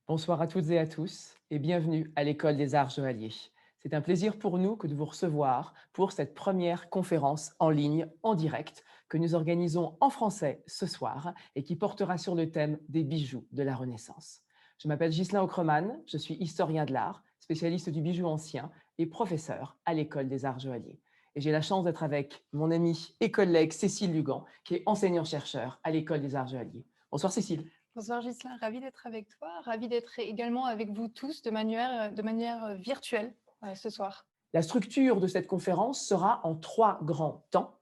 Bonsoir à toutes et à tous et bienvenue à l'École des Arts Joailliers. C'est un plaisir pour nous que de vous recevoir pour cette première conférence en ligne, en direct, que nous organisons en français ce soir et qui portera sur le thème des bijoux de la Renaissance. Je m'appelle Ghislain Aucreman, je suis historien de l'art, spécialiste du bijou ancien et professeur à l'École des Arts Joailliers. Et j'ai la chance d'être avec mon amie et collègue Cécile Lugan, qui est enseignant-chercheur à l'École des Arts Joailliers. Bonsoir Cécile. Bonsoir Ghislain, ravie d'être avec toi, ravie d'être également avec vous tous de manière virtuelle ce soir. La structure de cette conférence sera en 3 grands temps,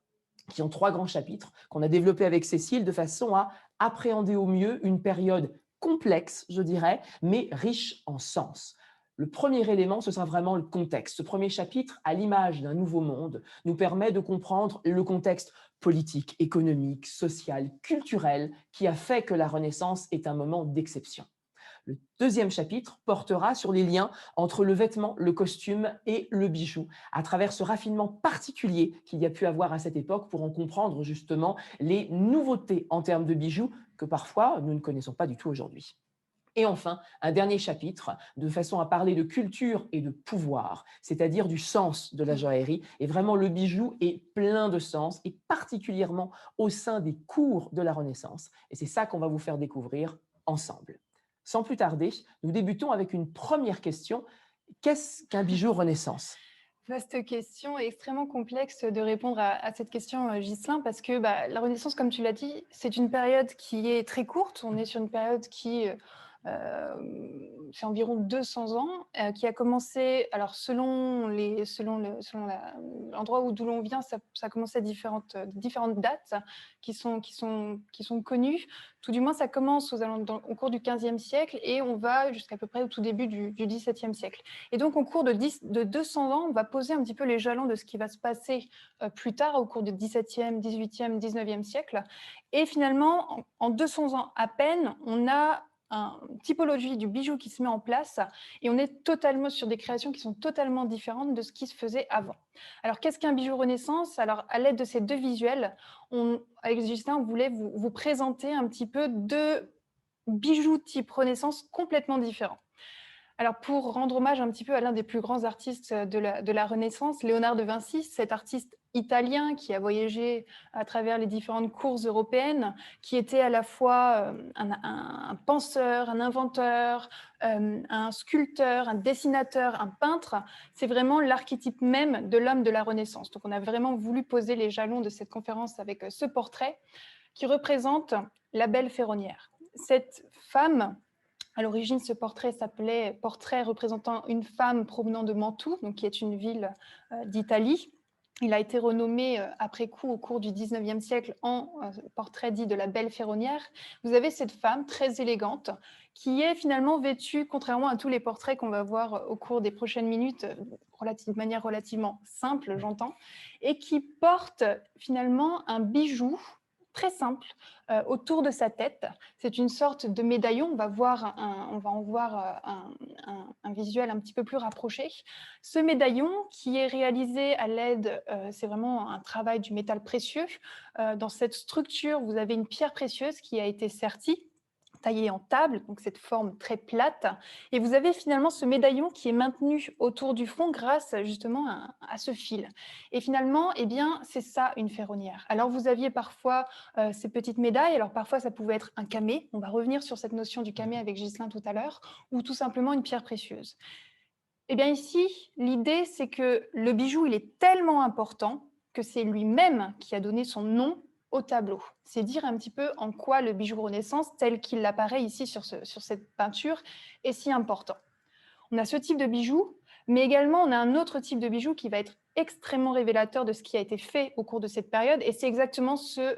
qui ont 3 grands chapitres, qu'on a développés avec Cécile de façon à appréhender au mieux une période complexe, je dirais, mais riche en sens. Le premier élément, ce sera vraiment le contexte. Ce premier chapitre, à l'image d'un nouveau monde, nous permet de comprendre le contexte politique, économique, social, culturel qui a fait que la Renaissance est un moment d'exception. Le deuxième chapitre portera sur les liens entre le vêtement, le costume et le bijou, à travers ce raffinement particulier qu'il y a pu avoir à cette époque pour en comprendre justement les nouveautés en termes de bijoux que parfois nous ne connaissons pas du tout aujourd'hui. Et enfin, un dernier chapitre, de façon à parler de culture et de pouvoir, c'est-à-dire du sens de la joaillerie. Et vraiment, le bijou est plein de sens, et particulièrement au sein des cours de la Renaissance. Et c'est ça qu'on va vous faire découvrir ensemble. Sans plus tarder, nous débutons avec une première question. Qu'est-ce qu'un bijou Renaissance? Vaste question, extrêmement complexe de répondre à cette question, Ghislain, parce que la Renaissance, comme tu l'as dit, c'est une période qui est très courte. On est sur une période qui fait environ 200 ans, qui a commencé, alors l'endroit d'où l'on vient, ça a commencé à différentes dates qui sont connues. Tout du moins, ça commence au cours du XVe siècle et on va jusqu'à peu près au tout début du XVIIe siècle. Et donc, au cours de 200 ans, on va poser un petit peu les jalons de ce qui va se passer plus tard, au cours du XVIIe, XVIIIe, XIXe siècle. Et finalement, en 200 ans à peine, on a une typologie du bijou qui se met en place et on est totalement sur des créations qui sont totalement différentes de ce qui se faisait avant. Alors, qu'est-ce qu'un bijou Renaissance? Alors, à l'aide de ces deux visuels, avec Justin, on voulait vous présenter un petit peu deux bijoux type Renaissance complètement différents. Alors, pour rendre hommage un petit peu à l'un des plus grands artistes de la Renaissance, Léonard de Vinci, cet artiste italien qui a voyagé à travers les différentes cours européennes, qui était à la fois un penseur, un inventeur, un sculpteur, un dessinateur, un peintre. C'est vraiment l'archétype même de l'homme de la Renaissance. Donc, on a vraiment voulu poser les jalons de cette conférence avec ce portrait qui représente la belle ferronnière. Cette femme, à l'origine, ce portrait s'appelait « Portrait représentant une femme provenant de Mantoue », donc qui est une ville d'Italie. Il a été renommé après coup au cours du XIXe siècle en portrait dit de la belle ferronnière. Vous avez cette femme très élégante qui est finalement vêtue, contrairement à tous les portraits qu'on va voir au cours des prochaines minutes, de manière relativement simple, j'entends, et qui porte finalement un bijou très simple autour de sa tête. C'est une sorte de médaillon. On va en voir un visuel un petit peu plus rapproché. Ce médaillon qui est réalisé à l'aide, c'est vraiment un travail du métal précieux. Dans cette structure, vous avez une pierre précieuse qui a été sertie, taillée en table, donc cette forme très plate. Et vous avez finalement ce médaillon qui est maintenu autour du front grâce justement à ce fil. Et finalement, eh bien, c'est ça une ferronnière. Alors vous aviez parfois ces petites médailles, alors parfois ça pouvait être un camé, on va revenir sur cette notion du camé avec Ghislain tout à l'heure, ou tout simplement une pierre précieuse. Eh bien ici, l'idée c'est que le bijou, il est tellement important que c'est lui-même qui a donné son nom au tableau. C'est dire un petit peu en quoi le bijou Renaissance, tel qu'il apparaît ici sur cette peinture, est si important. On a ce type de bijou, mais également on a un autre type de bijou qui va être extrêmement révélateur de ce qui a été fait au cours de cette période, et c'est exactement ce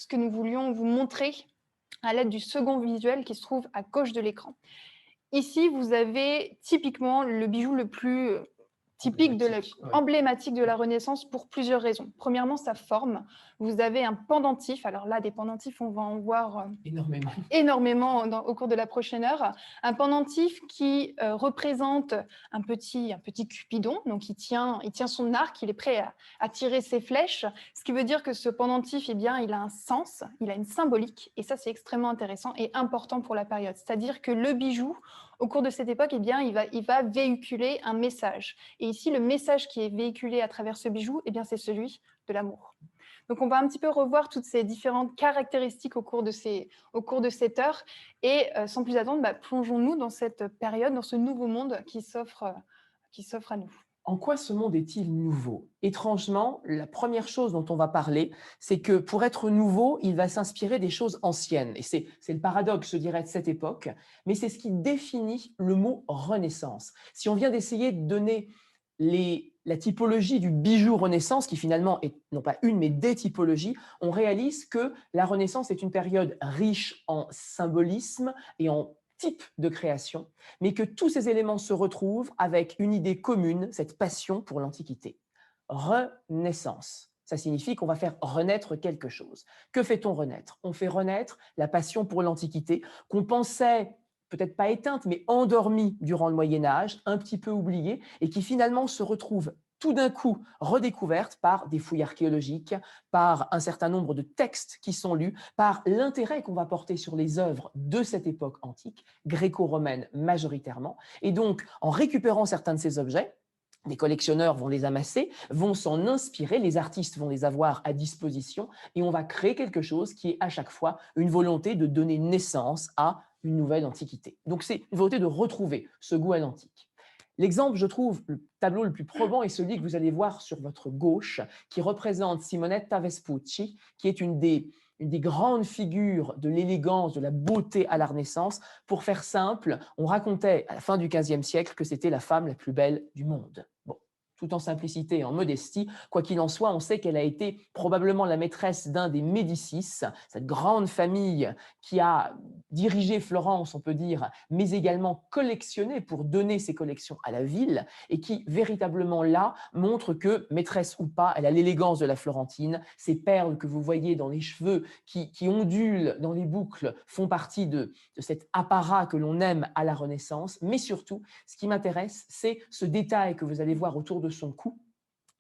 que nous voulions vous montrer à l'aide du second visuel qui se trouve à gauche de l'écran. Ici, vous avez typiquement le bijou le plus typique Ouais. emblématique de la Renaissance pour plusieurs raisons. Premièrement, sa forme. Vous avez un pendentif. Alors là, des pendentifs, on va en voir Énormément. énormément au cours de la prochaine heure. Un pendentif qui représente un petit Cupidon. Donc, il tient son arc, il est prêt à tirer ses flèches. Ce qui veut dire que ce pendentif, eh bien, il a un sens, il a une symbolique. Et ça, c'est extrêmement intéressant et important pour la période. C'est-à-dire que le bijou, au cours de cette époque, eh bien, il va véhiculer un message. Et ici, le message qui est véhiculé à travers ce bijou, eh bien, c'est celui de l'amour. Donc, on va un petit peu revoir toutes ces différentes caractéristiques au cours de cette heure. Et sans plus attendre, plongeons-nous dans cette période, dans ce nouveau monde qui s'offre à nous. En quoi ce monde est-il nouveau? Étrangement, la première chose dont on va parler, c'est que pour être nouveau, il va s'inspirer des choses anciennes. Et c'est le paradoxe, je dirais, de cette époque, mais c'est ce qui définit le mot Renaissance. Si on vient d'essayer de donner la typologie du bijou Renaissance, qui finalement est non pas une, mais des typologies, on réalise que la Renaissance est une période riche en symbolisme et en type de création, mais que tous ces éléments se retrouvent avec une idée commune, cette passion pour l'Antiquité. Renaissance. Ça signifie qu'on va faire renaître quelque chose. Que fait-on renaître? On fait renaître la passion pour l'Antiquité qu'on pensait peut-être pas éteinte, mais endormie durant le Moyen-Âge, un petit peu oubliée, et qui finalement se retrouve tout d'un coup redécouverte par des fouilles archéologiques, par un certain nombre de textes qui sont lus, par l'intérêt qu'on va porter sur les œuvres de cette époque antique, gréco-romaine majoritairement. Et donc, en récupérant certains de ces objets, les collectionneurs vont les amasser, vont s'en inspirer, les artistes vont les avoir à disposition, et on va créer quelque chose qui est à chaque fois une volonté de donner naissance à une nouvelle antiquité. Donc c'est une volonté de retrouver ce goût à l'antique. L'exemple, je trouve, le tableau le plus probant est celui que vous allez voir sur votre gauche, qui représente Simonetta Vespucci, qui est une des grandes figures de l'élégance, de la beauté à la Renaissance. Pour faire simple, on racontait à la fin du XVe siècle que c'était la femme la plus belle du monde. Bon, tout en simplicité et en modestie. Quoi qu'il en soit, on sait qu'elle a été probablement la maîtresse d'un des Médicis, cette grande famille qui a dirigé Florence, on peut dire, mais également collectionné pour donner ses collections à la ville, et qui, véritablement là, montre que, maîtresse ou pas, elle a l'élégance de la Florentine. Ces perles que vous voyez dans les cheveux qui ondulent dans les boucles font partie de cet apparat que l'on aime à la Renaissance. Mais surtout, ce qui m'intéresse, c'est ce détail que vous allez voir autour de son cou.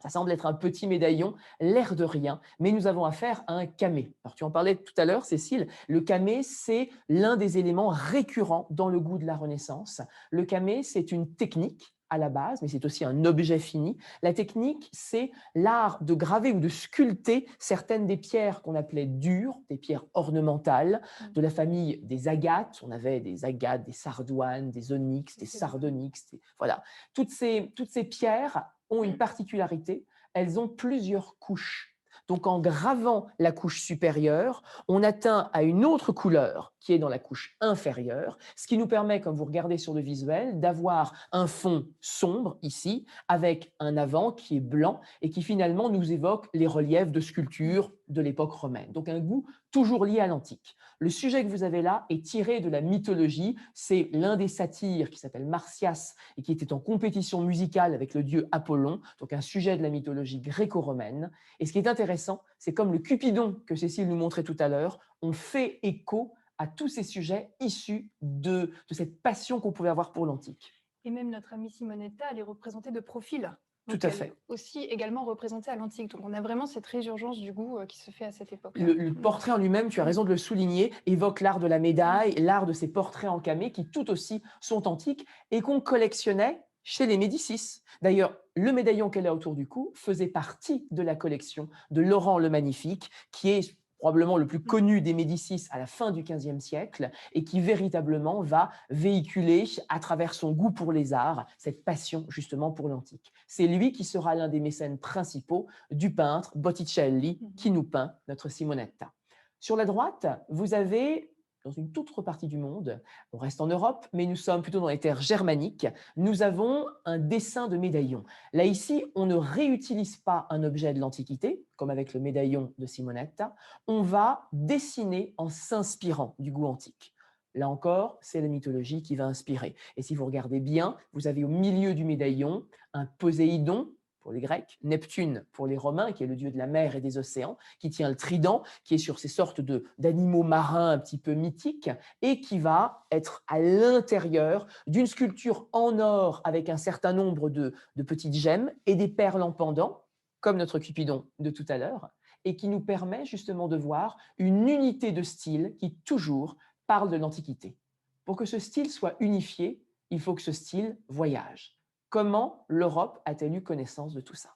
Ça semble être un petit médaillon, l'air de rien, mais nous avons affaire à un camée. Alors, tu en parlais tout à l'heure, Cécile. Le camée, c'est l'un des éléments récurrents dans le goût de la Renaissance. Le camée, c'est une technique à la base, mais c'est aussi un objet fini. La technique, c'est l'art de graver ou de sculpter certaines des pierres qu'on appelait dures, des pierres ornementales, de la famille des agates. On avait des agates, des sardoines, des onyx, des sardonyx. Voilà. Toutes ces pierres ont une particularité, elles ont plusieurs couches. Donc en gravant la couche supérieure, on atteint à une autre couleur qui est dans la couche inférieure, ce qui nous permet, comme vous regardez sur le visuel, d'avoir un fond sombre ici, avec un avant qui est blanc et qui finalement nous évoque les reliefs de sculpture de l'époque romaine. Donc un goût toujours lié à l'antique. Le sujet que vous avez là est tiré de la mythologie. C'est l'un des satyres qui s'appelle Marsyas et qui était en compétition musicale avec le dieu Apollon, donc un sujet de la mythologie gréco-romaine. Et ce qui est intéressant, c'est comme le Cupidon que Cécile nous montrait tout à l'heure, on fait écho à tous ces sujets issus de cette passion qu'on pouvait avoir pour l'antique. Et même notre amie Simonetta, elle est représentée de profil. Tout à fait. Aussi également représentée à l'antique. Donc on a vraiment cette résurgence du goût qui se fait à cette époque. Le portrait en lui-même, tu as raison de le souligner, évoque l'art de la médaille, l'art de ces portraits en camée qui tout aussi sont antiques et qu'on collectionnait chez les Médicis. D'ailleurs, le médaillon qu'elle a autour du cou faisait partie de la collection de Laurent le Magnifique, qui est probablement le plus connu des Médicis à la fin du XVe siècle et qui véritablement va véhiculer à travers son goût pour les arts cette passion justement pour l'antique. C'est lui qui sera l'un des mécènes principaux du peintre Botticelli qui nous peint notre Simonetta. Sur la droite, vous avez, dans une toute autre partie du monde, on reste en Europe, mais nous sommes plutôt dans les terres germaniques, nous avons un dessin de médaillon. Là, ici, on ne réutilise pas un objet de l'Antiquité, comme avec le médaillon de Simonetta, on va dessiner en s'inspirant du goût antique. Là encore, c'est la mythologie qui va inspirer. Et si vous regardez bien, vous avez au milieu du médaillon un Poséidon pour les Grecs, Neptune pour les Romains, qui est le dieu de la mer et des océans, qui tient le trident, qui est sur ces sortes d'animaux marins un petit peu mythiques, et qui va être à l'intérieur d'une sculpture en or avec un certain nombre de petites gemmes et des perles en pendant, comme notre Cupidon de tout à l'heure, et qui nous permet justement de voir une unité de style qui toujours parle de l'Antiquité. Pour que ce style soit unifié, il faut que ce style voyage. Comment l'Europe a-t-elle eu connaissance de tout ça?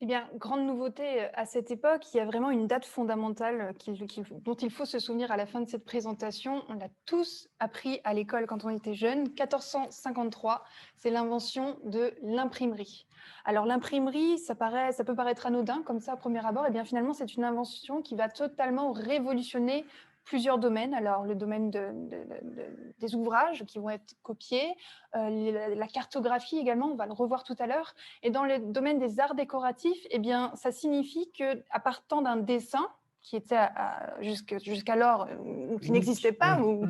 Eh bien, grande nouveauté à cette époque, il y a vraiment une date fondamentale dont il faut se souvenir à la fin de cette présentation. On l'a tous appris à l'école quand on était jeune. 1453, c'est l'invention de l'imprimerie. Alors l'imprimerie, ça peut paraître anodin comme ça à premier abord. Et bien finalement, c'est une invention qui va totalement révolutionner plusieurs domaines. Alors le domaine des ouvrages qui vont être copiés, la cartographie également, on va le revoir tout à l'heure. Et dans le domaine des arts décoratifs, eh bien, ça signifie qu'à partant d'un dessin qui était jusqu'alors qui n'existait pas, ou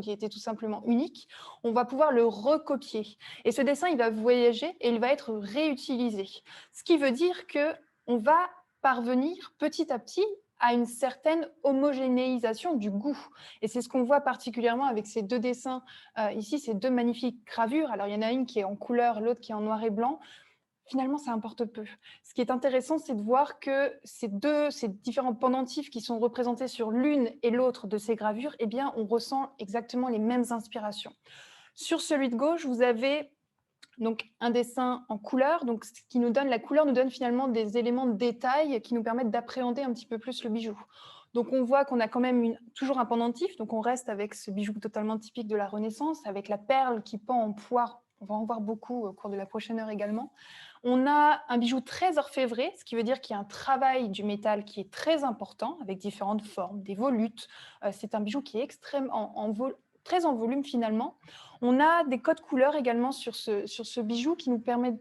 qui était tout simplement unique, on va pouvoir le recopier. Et ce dessin, il va voyager et il va être réutilisé. Ce qui veut dire qu'on va parvenir petit à petit à une certaine homogénéisation du goût. Et c'est ce qu'on voit particulièrement avec ces deux dessins. Ici, ces deux magnifiques gravures. Alors, il y en a une qui est en couleur, l'autre qui est en noir et blanc. Finalement, ça importe peu. Ce qui est intéressant, c'est de voir que ces différents pendentifs qui sont représentés sur l'une et l'autre de ces gravures, eh bien, on ressent exactement les mêmes inspirations. Sur celui de gauche, vous avez donc un dessin en couleur. Donc, ce qui nous donne la couleur nous donne finalement des éléments de détail qui nous permettent d'appréhender un petit peu plus le bijou. Donc, on voit qu'on a quand même toujours un pendentif. Donc, on reste avec ce bijou totalement typique de la Renaissance, avec la perle qui pend en poire. On va en voir beaucoup au cours de la prochaine heure également. On a un bijou très orfévré, ce qui veut dire qu'il y a un travail du métal qui est très important, avec différentes formes, des volutes. C'est un bijou qui est très en volume finalement. On a des codes couleurs également sur ce bijou qui nous permettent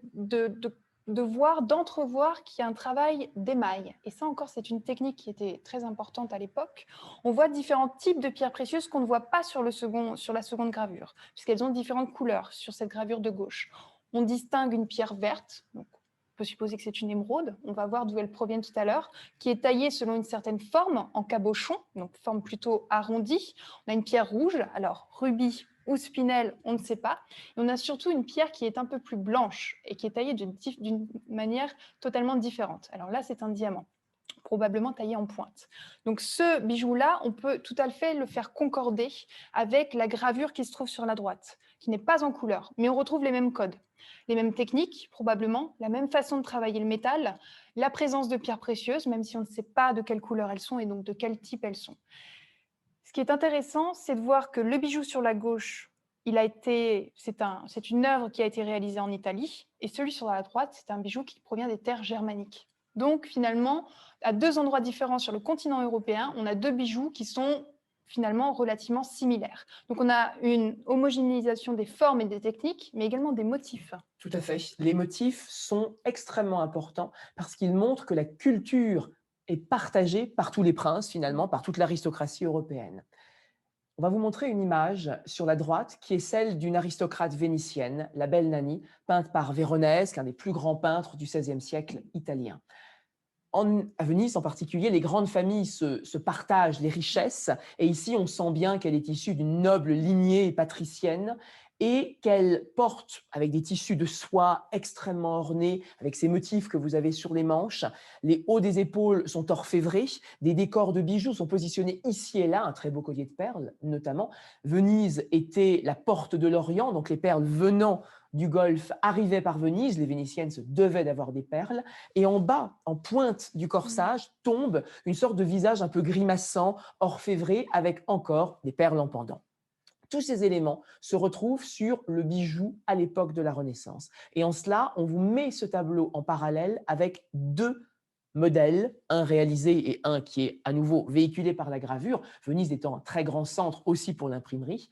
d'entrevoir qu'il y a un travail d'émail. Et ça encore, c'est une technique qui était très importante à l'époque. On voit différents types de pierres précieuses qu'on ne voit pas sur la seconde gravure, puisqu'elles ont différentes couleurs sur cette gravure de gauche. On distingue une pierre verte, donc on peut supposer que c'est une émeraude, on va voir d'où elle provient tout à l'heure, qui est taillée selon une certaine forme, en cabochon, donc forme plutôt arrondie. On a une pierre rouge, alors rubis ou spinel, on ne sait pas. Et on a surtout une pierre qui est un peu plus blanche et qui est taillée d'une manière totalement différente. Alors là, c'est un diamant, probablement taillé en pointe. Donc ce bijou-là, on peut tout à fait le faire concorder avec la gravure qui se trouve sur la droite, qui n'est pas en couleur, mais on retrouve les mêmes codes, les mêmes techniques, probablement, la même façon de travailler le métal, la présence de pierres précieuses, même si on ne sait pas de quelle couleur elles sont et donc de quel type elles sont. Ce qui est intéressant, c'est de voir que le bijou sur la gauche, c'est une œuvre qui a été réalisée en Italie, et celui sur la droite, c'est un bijou qui provient des terres germaniques. Donc finalement, à deux endroits différents sur le continent européen, on a deux bijoux qui sont finalement relativement similaires. Donc on a une homogénéisation des formes et des techniques, mais également des motifs. Tout à fait. Les motifs sont extrêmement importants parce qu'ils montrent que la culture est partagée par tous les princes, finalement, par toute l'aristocratie européenne. On va vous montrer une image sur la droite qui est celle d'une aristocrate vénitienne, la belle Nanni, peinte par Véronèse, l'un des plus grands peintres du XVIe siècle italien. À Venise en particulier, les grandes familles se partagent les richesses et ici on sent bien qu'elle est issue d'une noble lignée patricienne et qu'elle porte avec des tissus de soie extrêmement ornés, avec ces motifs que vous avez sur les manches. Les hauts des épaules sont orfévrés, des décors de bijoux sont positionnés ici et là, un très beau collier de perles notamment. Venise était la porte de l'Orient, donc les perles venant du Golfe arrivaient par Venise, les Vénitiennes se devaient d'avoir des perles, et en bas, en pointe du corsage, tombe une sorte de visage un peu grimaçant, orfévré, avec encore des perles en pendant. Tous ces éléments se retrouvent sur le bijou à l'époque de la Renaissance. Et en cela, on vous met ce tableau en parallèle avec deux modèles, un réalisé et un qui est à nouveau véhiculé par la gravure, Venise étant un très grand centre aussi pour l'imprimerie,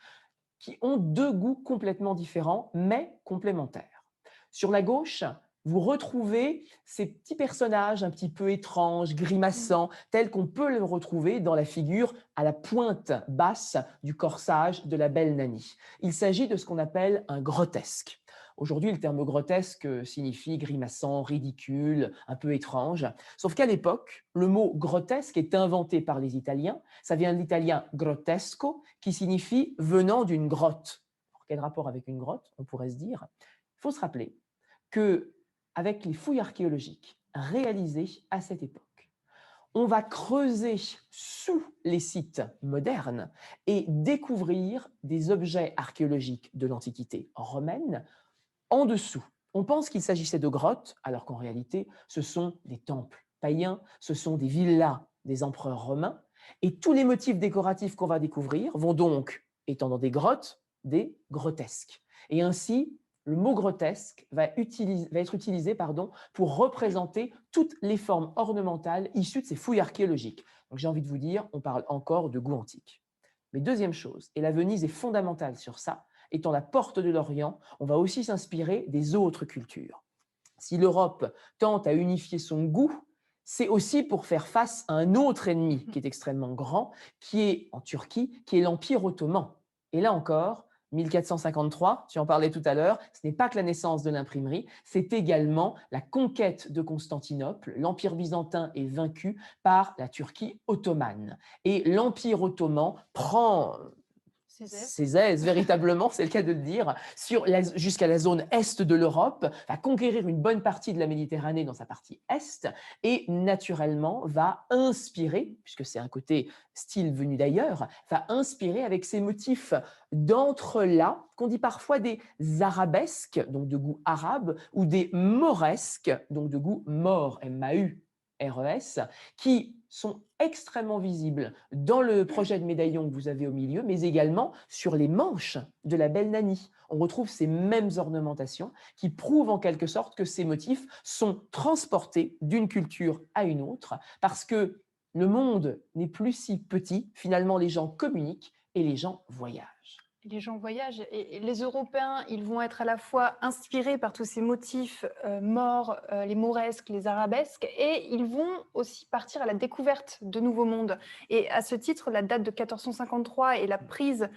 qui ont deux goûts complètement différents, mais complémentaires. Sur la gauche, vous retrouvez ces petits personnages un petit peu étranges, grimaçants, tels qu'on peut le retrouver dans la figure à la pointe basse du corsage de la belle Nanny. Il s'agit de ce qu'on appelle un grotesque. Aujourd'hui, le terme grotesque signifie grimaçant, ridicule, un peu étrange. Sauf qu'à l'époque, le mot grotesque est inventé par les Italiens. Ça vient de l'italien grotesco, qui signifie venant d'une grotte. Alors, quel rapport avec une grotte, on pourrait se dire? Il faut se rappeler que, avec les fouilles archéologiques réalisées à cette époque, on va creuser sous les sites modernes et découvrir des objets archéologiques de l'Antiquité romaine en dessous. On pense qu'il s'agissait de grottes, alors qu'en réalité, ce sont des temples païens, ce sont des villas des empereurs romains, et tous les motifs décoratifs qu'on va découvrir vont donc, étant dans des grottes, des grotesques. Et ainsi, le mot grotesque va être utilisé pour représenter toutes les formes ornementales issues de ces fouilles archéologiques. Donc j'ai envie de vous dire, on parle encore de goût antique. Mais deuxième chose, et la Venise est fondamentale sur ça, étant la porte de l'Orient, on va aussi s'inspirer des autres cultures. Si l'Europe tente à unifier son goût, c'est aussi pour faire face à un autre ennemi qui est extrêmement grand, qui est en Turquie, qui est l'Empire ottoman. Et là encore, 1453, tu en parlais tout à l'heure, ce n'est pas que la naissance de l'imprimerie, c'est également la conquête de Constantinople. L'Empire byzantin est vaincu par la Turquie ottomane. Et l'Empire ottoman prend ses aises, véritablement, c'est le cas de le dire, jusqu'à la zone est de l'Europe, va conquérir une bonne partie de la Méditerranée dans sa partie est et naturellement va inspirer, puisque c'est un côté style venu d'ailleurs, va inspirer avec ses motifs d'entrelacs, qu'on dit parfois des arabesques, donc de goût arabe, ou des mauresques, donc de goût maure, M-A-U-R-E-S, qui sont extrêmement visibles dans le projet de médaillon que vous avez au milieu, mais également sur les manches de la belle Nanny. On retrouve ces mêmes ornementations qui prouvent en quelque sorte que ces motifs sont transportés d'une culture à une autre, parce que le monde n'est plus si petit, finalement les gens communiquent et les gens voyagent. Les gens voyagent et les Européens, ils vont être à la fois inspirés par tous ces motifs morts, les mauresques, les arabesques, et ils vont aussi partir à la découverte de nouveaux mondes. Et à ce titre, la date de 1453 et la prise,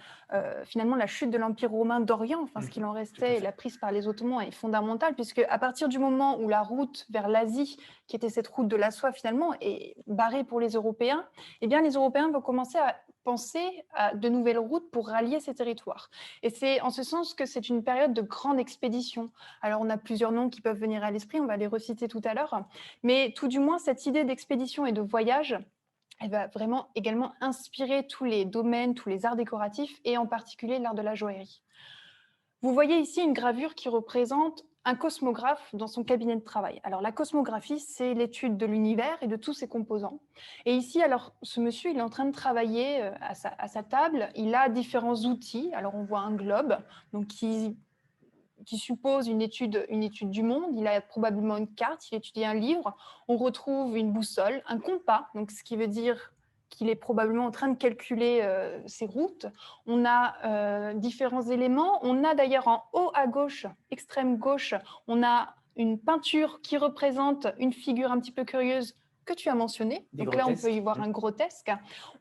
finalement la chute de l'Empire romain d'Orient, enfin ce qu'il en restait, et la prise par les Ottomans est fondamentale, puisque à partir du moment où la route vers l'Asie, qui était cette route de la soie finalement, est barrée pour les Européens, eh bien les Européens vont commencer à penser à de nouvelles routes pour rallier ces territoires. Et c'est en ce sens que c'est une période de grande expédition. Alors, on a plusieurs noms qui peuvent venir à l'esprit, on va les reciter tout à l'heure, mais tout du moins, cette idée d'expédition et de voyage, elle va vraiment également inspirer tous les domaines, tous les arts décoratifs, et en particulier l'art de la joaillerie. Vous voyez ici une gravure qui représente un cosmographe dans son cabinet de travail. Alors la cosmographie, c'est l'étude de l'univers et de tous ses composants. Et ici, alors ce monsieur, il est en train de travailler à sa table. Il a différents outils. Alors on voit un globe, donc qui suppose une étude du monde. Il a probablement une carte, il étudie un livre. On retrouve une boussole, un compas, donc ce qui veut dire qu'il est probablement en train de calculer ses routes. On a différents éléments. On a d'ailleurs en haut à gauche, extrême gauche, on a une peinture qui représente une figure un petit peu curieuse que tu as mentionnée. Donc là, on peut y voir un grotesque.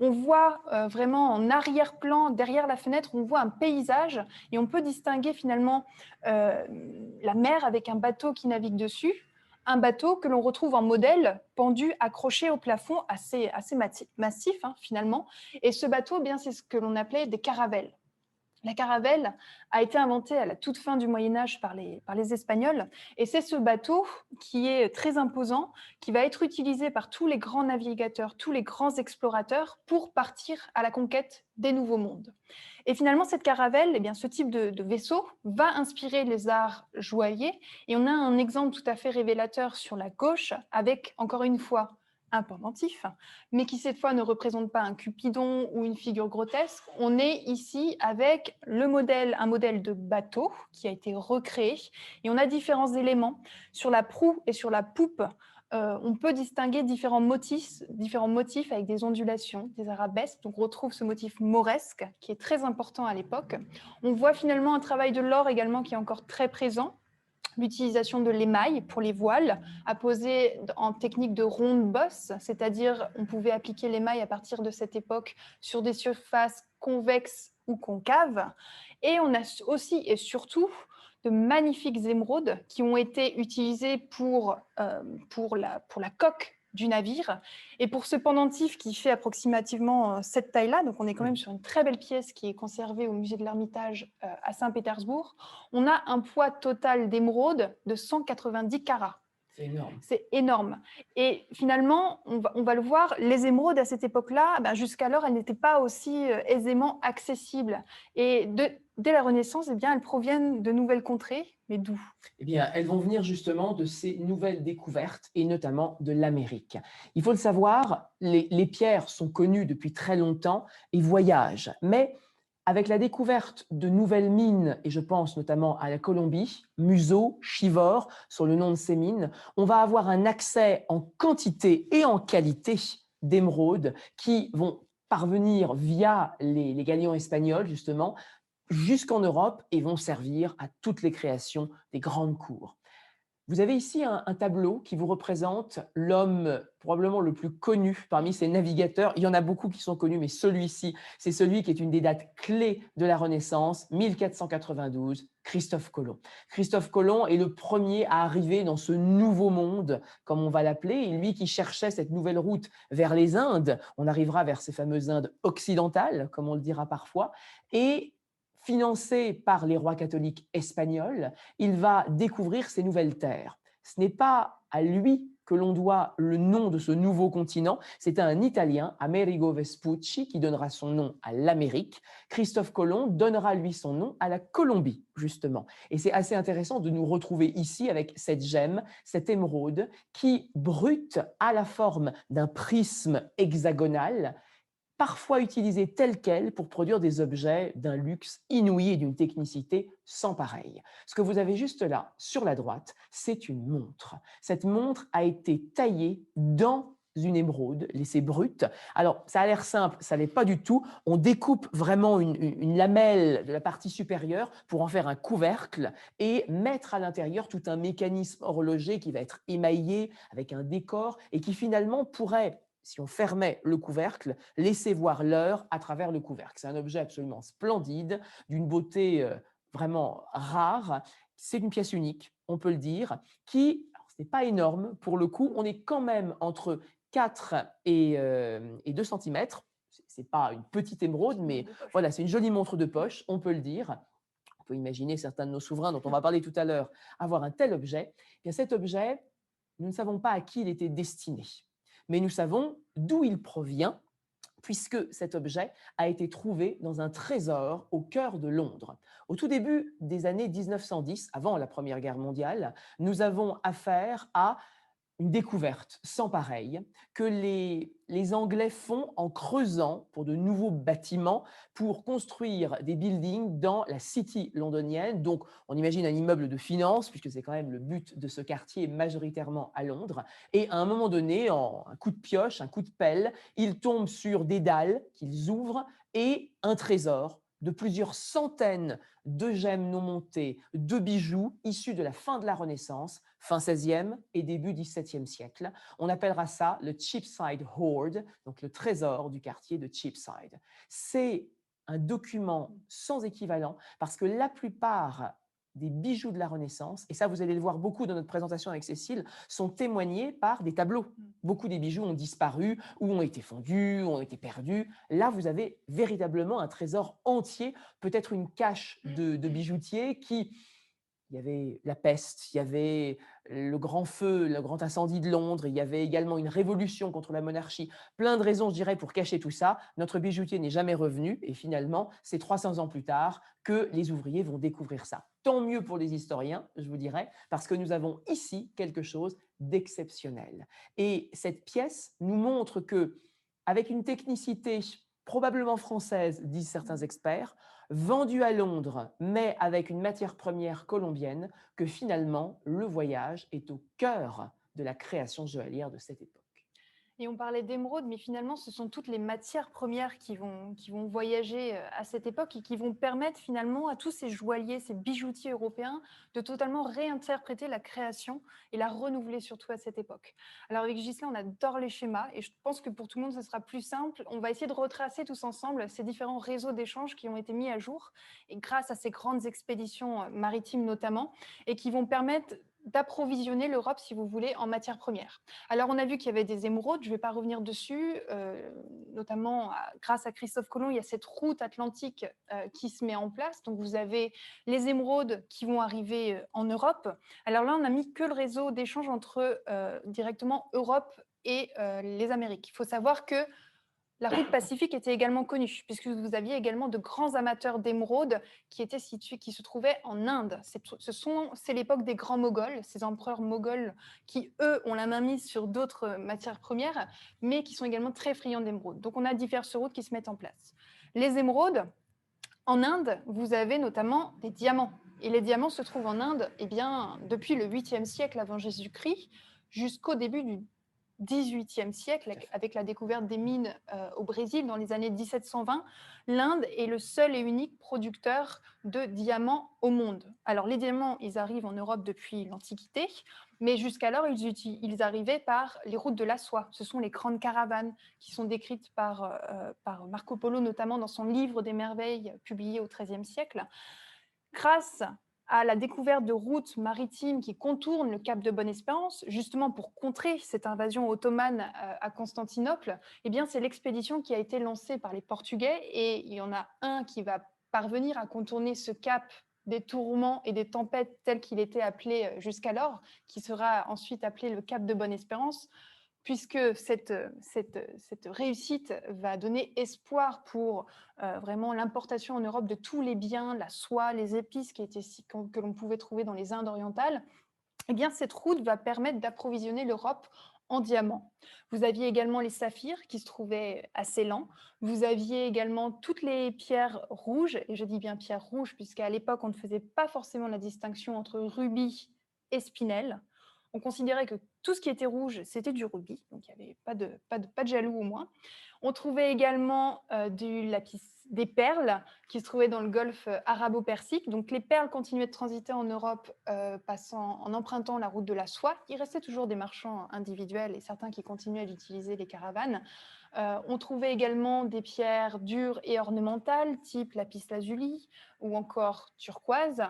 On voit vraiment en arrière-plan, derrière la fenêtre, on voit un paysage et on peut distinguer finalement la mer avec un bateau qui navigue dessus. Un bateau que l'on retrouve en modèle pendu, accroché au plafond, assez massif finalement. Et ce bateau, eh bien, c'est ce que l'on appelait des caravelles. La caravelle a été inventée à la toute fin du Moyen-Âge par les Espagnols, et c'est ce bateau qui est très imposant, qui va être utilisé par tous les grands navigateurs, tous les grands explorateurs pour partir à la conquête des nouveaux mondes. Et finalement, cette caravelle, eh bien, ce type de vaisseau va inspirer les arts joailliers, et on a un exemple tout à fait révélateur sur la gauche, avec, encore une fois, un pendentif, mais qui cette fois ne représente pas un cupidon ou une figure grotesque. On est ici avec un modèle de bateau qui a été recréé, et on a différents éléments. Sur la proue et sur la poupe, on peut distinguer différents motifs avec des ondulations, des arabesques. Donc on retrouve ce motif mauresque qui est très important à l'époque. On voit finalement un travail de l'or également qui est encore très présent. l'utilisation de l'émail pour les voiles, apposé en technique de ronde bosse, c'est-à-dire on pouvait appliquer l'émail à partir de cette époque sur des surfaces convexes ou concaves. Et on a aussi et surtout de magnifiques émeraudes qui ont été utilisées pour la coque du navire. Et pour ce pendentif qui fait approximativement cette taille-là, donc on est quand même sur une très belle pièce qui est conservée au musée de l'Ermitage à Saint-Pétersbourg, on a un poids total d'émeraude de 190 carats. C'est énorme. C'est énorme. Et finalement, on va le voir, les émeraudes à cette époque-là, jusqu'alors, elles n'étaient pas aussi aisément accessibles. Et dès la Renaissance, eh bien, elles proviennent de nouvelles contrées, mais d'où? Eh bien, elles vont venir justement de ces nouvelles découvertes et notamment de l'Amérique. Il faut le savoir, les pierres sont connues depuis très longtemps et voyagent, mais avec la découverte de nouvelles mines, et je pense notamment à la Colombie, Museau, Chivor, sur le nom de ces mines, on va avoir un accès en quantité et en qualité d'émeraudes qui vont parvenir via les galions espagnols, justement, jusqu'en Europe et vont servir à toutes les créations des grandes cours. Vous avez ici un tableau qui vous représente l'homme probablement le plus connu parmi ces navigateurs. Il y en a beaucoup qui sont connus, mais celui-ci, c'est celui qui est une des dates clés de la Renaissance, 1492, Christophe Colomb. Christophe Colomb est le premier à arriver dans ce nouveau monde, comme on va l'appeler, et lui qui cherchait cette nouvelle route vers les Indes, on arrivera vers ces fameuses Indes occidentales, comme on le dira parfois, et financé par les rois catholiques espagnols, il va découvrir ces nouvelles terres. Ce n'est pas à lui que l'on doit le nom de ce nouveau continent, c'est un Italien, Amerigo Vespucci, qui donnera son nom à l'Amérique. Christophe Colomb donnera lui son nom à la Colombie, justement. Et c'est assez intéressant de nous retrouver ici avec cette gemme, cette émeraude, qui brute à la forme d'un prisme hexagonal, parfois utilisée telle qu'elle pour produire des objets d'un luxe inouï et d'une technicité sans pareil. Ce que vous avez juste là, sur la droite, c'est une montre. Cette montre a été taillée dans une émeraude, laissée brute. Alors, ça a l'air simple, ça n'est pas du tout. On découpe vraiment une lamelle de la partie supérieure pour en faire un couvercle et mettre à l'intérieur tout un mécanisme horloger qui va être émaillé avec un décor et qui finalement pourrait, si on fermait le couvercle, laisser voir l'heure à travers le couvercle. C'est un objet absolument splendide, d'une beauté vraiment rare. C'est une pièce unique, on peut le dire, qui, ce n'est pas énorme pour le coup, on est quand même entre 4 et 2 cm. Ce n'est pas une petite émeraude, mais voilà, c'est une jolie montre de poche, on peut le dire. On peut imaginer certains de nos souverains dont on va parler tout à l'heure avoir un tel objet. Et bien, cet objet, nous ne savons pas à qui il était destiné, mais nous savons d'où il provient, puisque cet objet a été trouvé dans un trésor au cœur de Londres. Au tout début des années 1910, avant la Première Guerre mondiale, nous avons affaire à une découverte sans pareille que les Anglais font en creusant pour de nouveaux bâtiments, pour construire des buildings dans la City londonienne. Donc, on imagine un immeuble de finance, puisque c'est quand même le but de ce quartier majoritairement à Londres. Et à un moment donné, en un coup de pioche, un coup de pelle, ils tombent sur des dalles qu'ils ouvrent et un trésor de plusieurs centaines de gemmes non montées, de bijoux issus de la fin de la Renaissance, fin 16e et début 17e siècle. On appellera ça le Cheapside Hoard, donc le trésor du quartier de Cheapside. C'est un document sans équivalent parce que la plupart des bijoux de la Renaissance, et ça vous allez le voir beaucoup dans notre présentation avec Cécile, sont témoignés par des tableaux. Beaucoup des bijoux ont disparu, ou ont été fondus, ont été perdus. Là, vous avez véritablement un trésor entier, peut-être une cache de bijoutiers qui... Il y avait la peste, il y avait le grand feu, le grand incendie de Londres, il y avait également une révolution contre la monarchie. Plein de raisons, je dirais, pour cacher tout ça. Notre bijoutier n'est jamais revenu et finalement, c'est 300 ans plus tard que les ouvriers vont découvrir ça. Tant mieux pour les historiens, je vous dirais, parce que nous avons ici quelque chose d'exceptionnel. Et cette pièce nous montre que, avec une technicité probablement française, disent certains experts, vendue à Londres, mais avec une matière première colombienne, que finalement, le voyage est au cœur de la création joaillière de cette époque. Et on parlait d'émeraude, mais finalement, ce sont toutes les matières premières qui vont voyager à cette époque et qui vont permettre finalement à tous ces joailliers, ces bijoutiers européens de totalement réinterpréter la création et la renouveler surtout à cette époque. Alors avec Ghislain, on adore les schémas et je pense que pour tout le monde, ce sera plus simple. On va essayer de retracer tous ensemble ces différents réseaux d'échanges qui ont été mis à jour et grâce à ces grandes expéditions maritimes notamment et qui vont permettre d'approvisionner l'Europe, si vous voulez, en matières premières. Alors, on a vu qu'il y avait des émeraudes, je ne vais pas revenir dessus, notamment grâce à Christophe Colomb, il y a cette route atlantique qui se met en place. Donc, vous avez les émeraudes qui vont arriver en Europe. Alors là, on n'a mis que le réseau d'échange entre directement Europe et les Amériques. Il faut savoir que la route Pacifique était également connue, puisque vous aviez également de grands amateurs d'émeraudes qui se trouvaient en Inde. C'est l'époque des grands Moghols, ces empereurs moghols qui, eux, ont la main mise sur d'autres matières premières, mais qui sont également très friands d'émeraudes. Donc, on a diverses routes qui se mettent en place. Les émeraudes, en Inde, vous avez notamment des diamants. Et les diamants se trouvent en Inde eh bien, depuis le 8e siècle avant Jésus-Christ jusqu'au début du 18e siècle, avec la découverte des mines au Brésil dans les années 1720, l'Inde est le seul et unique producteur de diamants au monde. Alors les diamants, ils arrivent en Europe depuis l'Antiquité, mais jusqu'alors, ils arrivaient par les routes de la soie. Ce sont les grandes caravanes qui sont décrites par Marco Polo, notamment dans son livre des merveilles publié au XIIIe siècle. Grâce à la découverte de routes maritimes qui contournent le cap de Bonne-Espérance, justement pour contrer cette invasion ottomane à Constantinople, eh bien, c'est l'expédition qui a été lancée par les Portugais et il y en a un qui va parvenir à contourner ce cap des tourments et des tempêtes tel qu'il était appelé jusqu'alors, qui sera ensuite appelé le cap de Bonne-Espérance, puisque cette réussite va donner espoir pour vraiment l'importation en Europe de tous les biens, la soie, les épices que l'on pouvait trouver dans les Indes orientales. Eh bien, cette route va permettre d'approvisionner l'Europe en diamants. Vous aviez également les saphirs qui se trouvaient à Ceylan. Vous aviez également toutes les pierres rouges, et je dis bien pierres rouges, puisqu'à l'époque, on ne faisait pas forcément la distinction entre rubis et spinel. On considérait que tout ce qui était rouge, c'était du rubis, donc il n'y avait pas de jaloux au moins. On trouvait également des perles qui se trouvaient dans le golfe arabo-persique. Donc les perles continuaient de transiter en Europe en empruntant la route de la soie. Il restait toujours des marchands individuels et certains qui continuaient d'utiliser les caravanes. On trouvait également des pierres dures et ornementales, type lapis-lazuli ou encore turquoise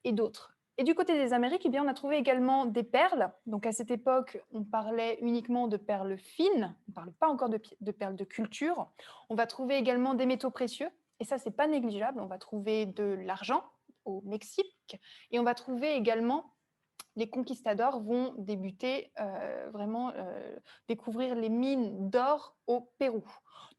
et d'autres. Et du côté des Amériques, eh bien, on a trouvé également des perles. Donc à cette époque, on parlait uniquement de perles fines, on ne parle pas encore de perles de culture. On va trouver également des métaux précieux, et ça, ce n'est pas négligeable. On va trouver de l'argent au Mexique, et on va trouver également, les conquistadors vont découvrir les mines d'or au Pérou.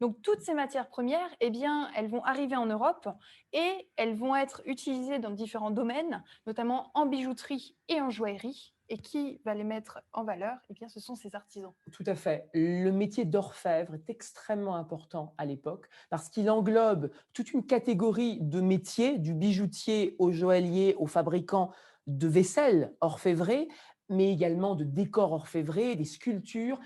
Donc toutes ces matières premières, eh bien, elles vont arriver en Europe et elles vont être utilisées dans différents domaines, notamment en bijouterie et en joaillerie. Et qui va les mettre en valeur? Eh bien, ce sont ces artisans. Tout à fait. Le métier d'orfèvre est extrêmement important à l'époque parce qu'il englobe toute une catégorie de métiers, du bijoutier au joaillier, au fabricant de vaisselle orfèvrée, mais également de décors orfèvrés, des sculptures.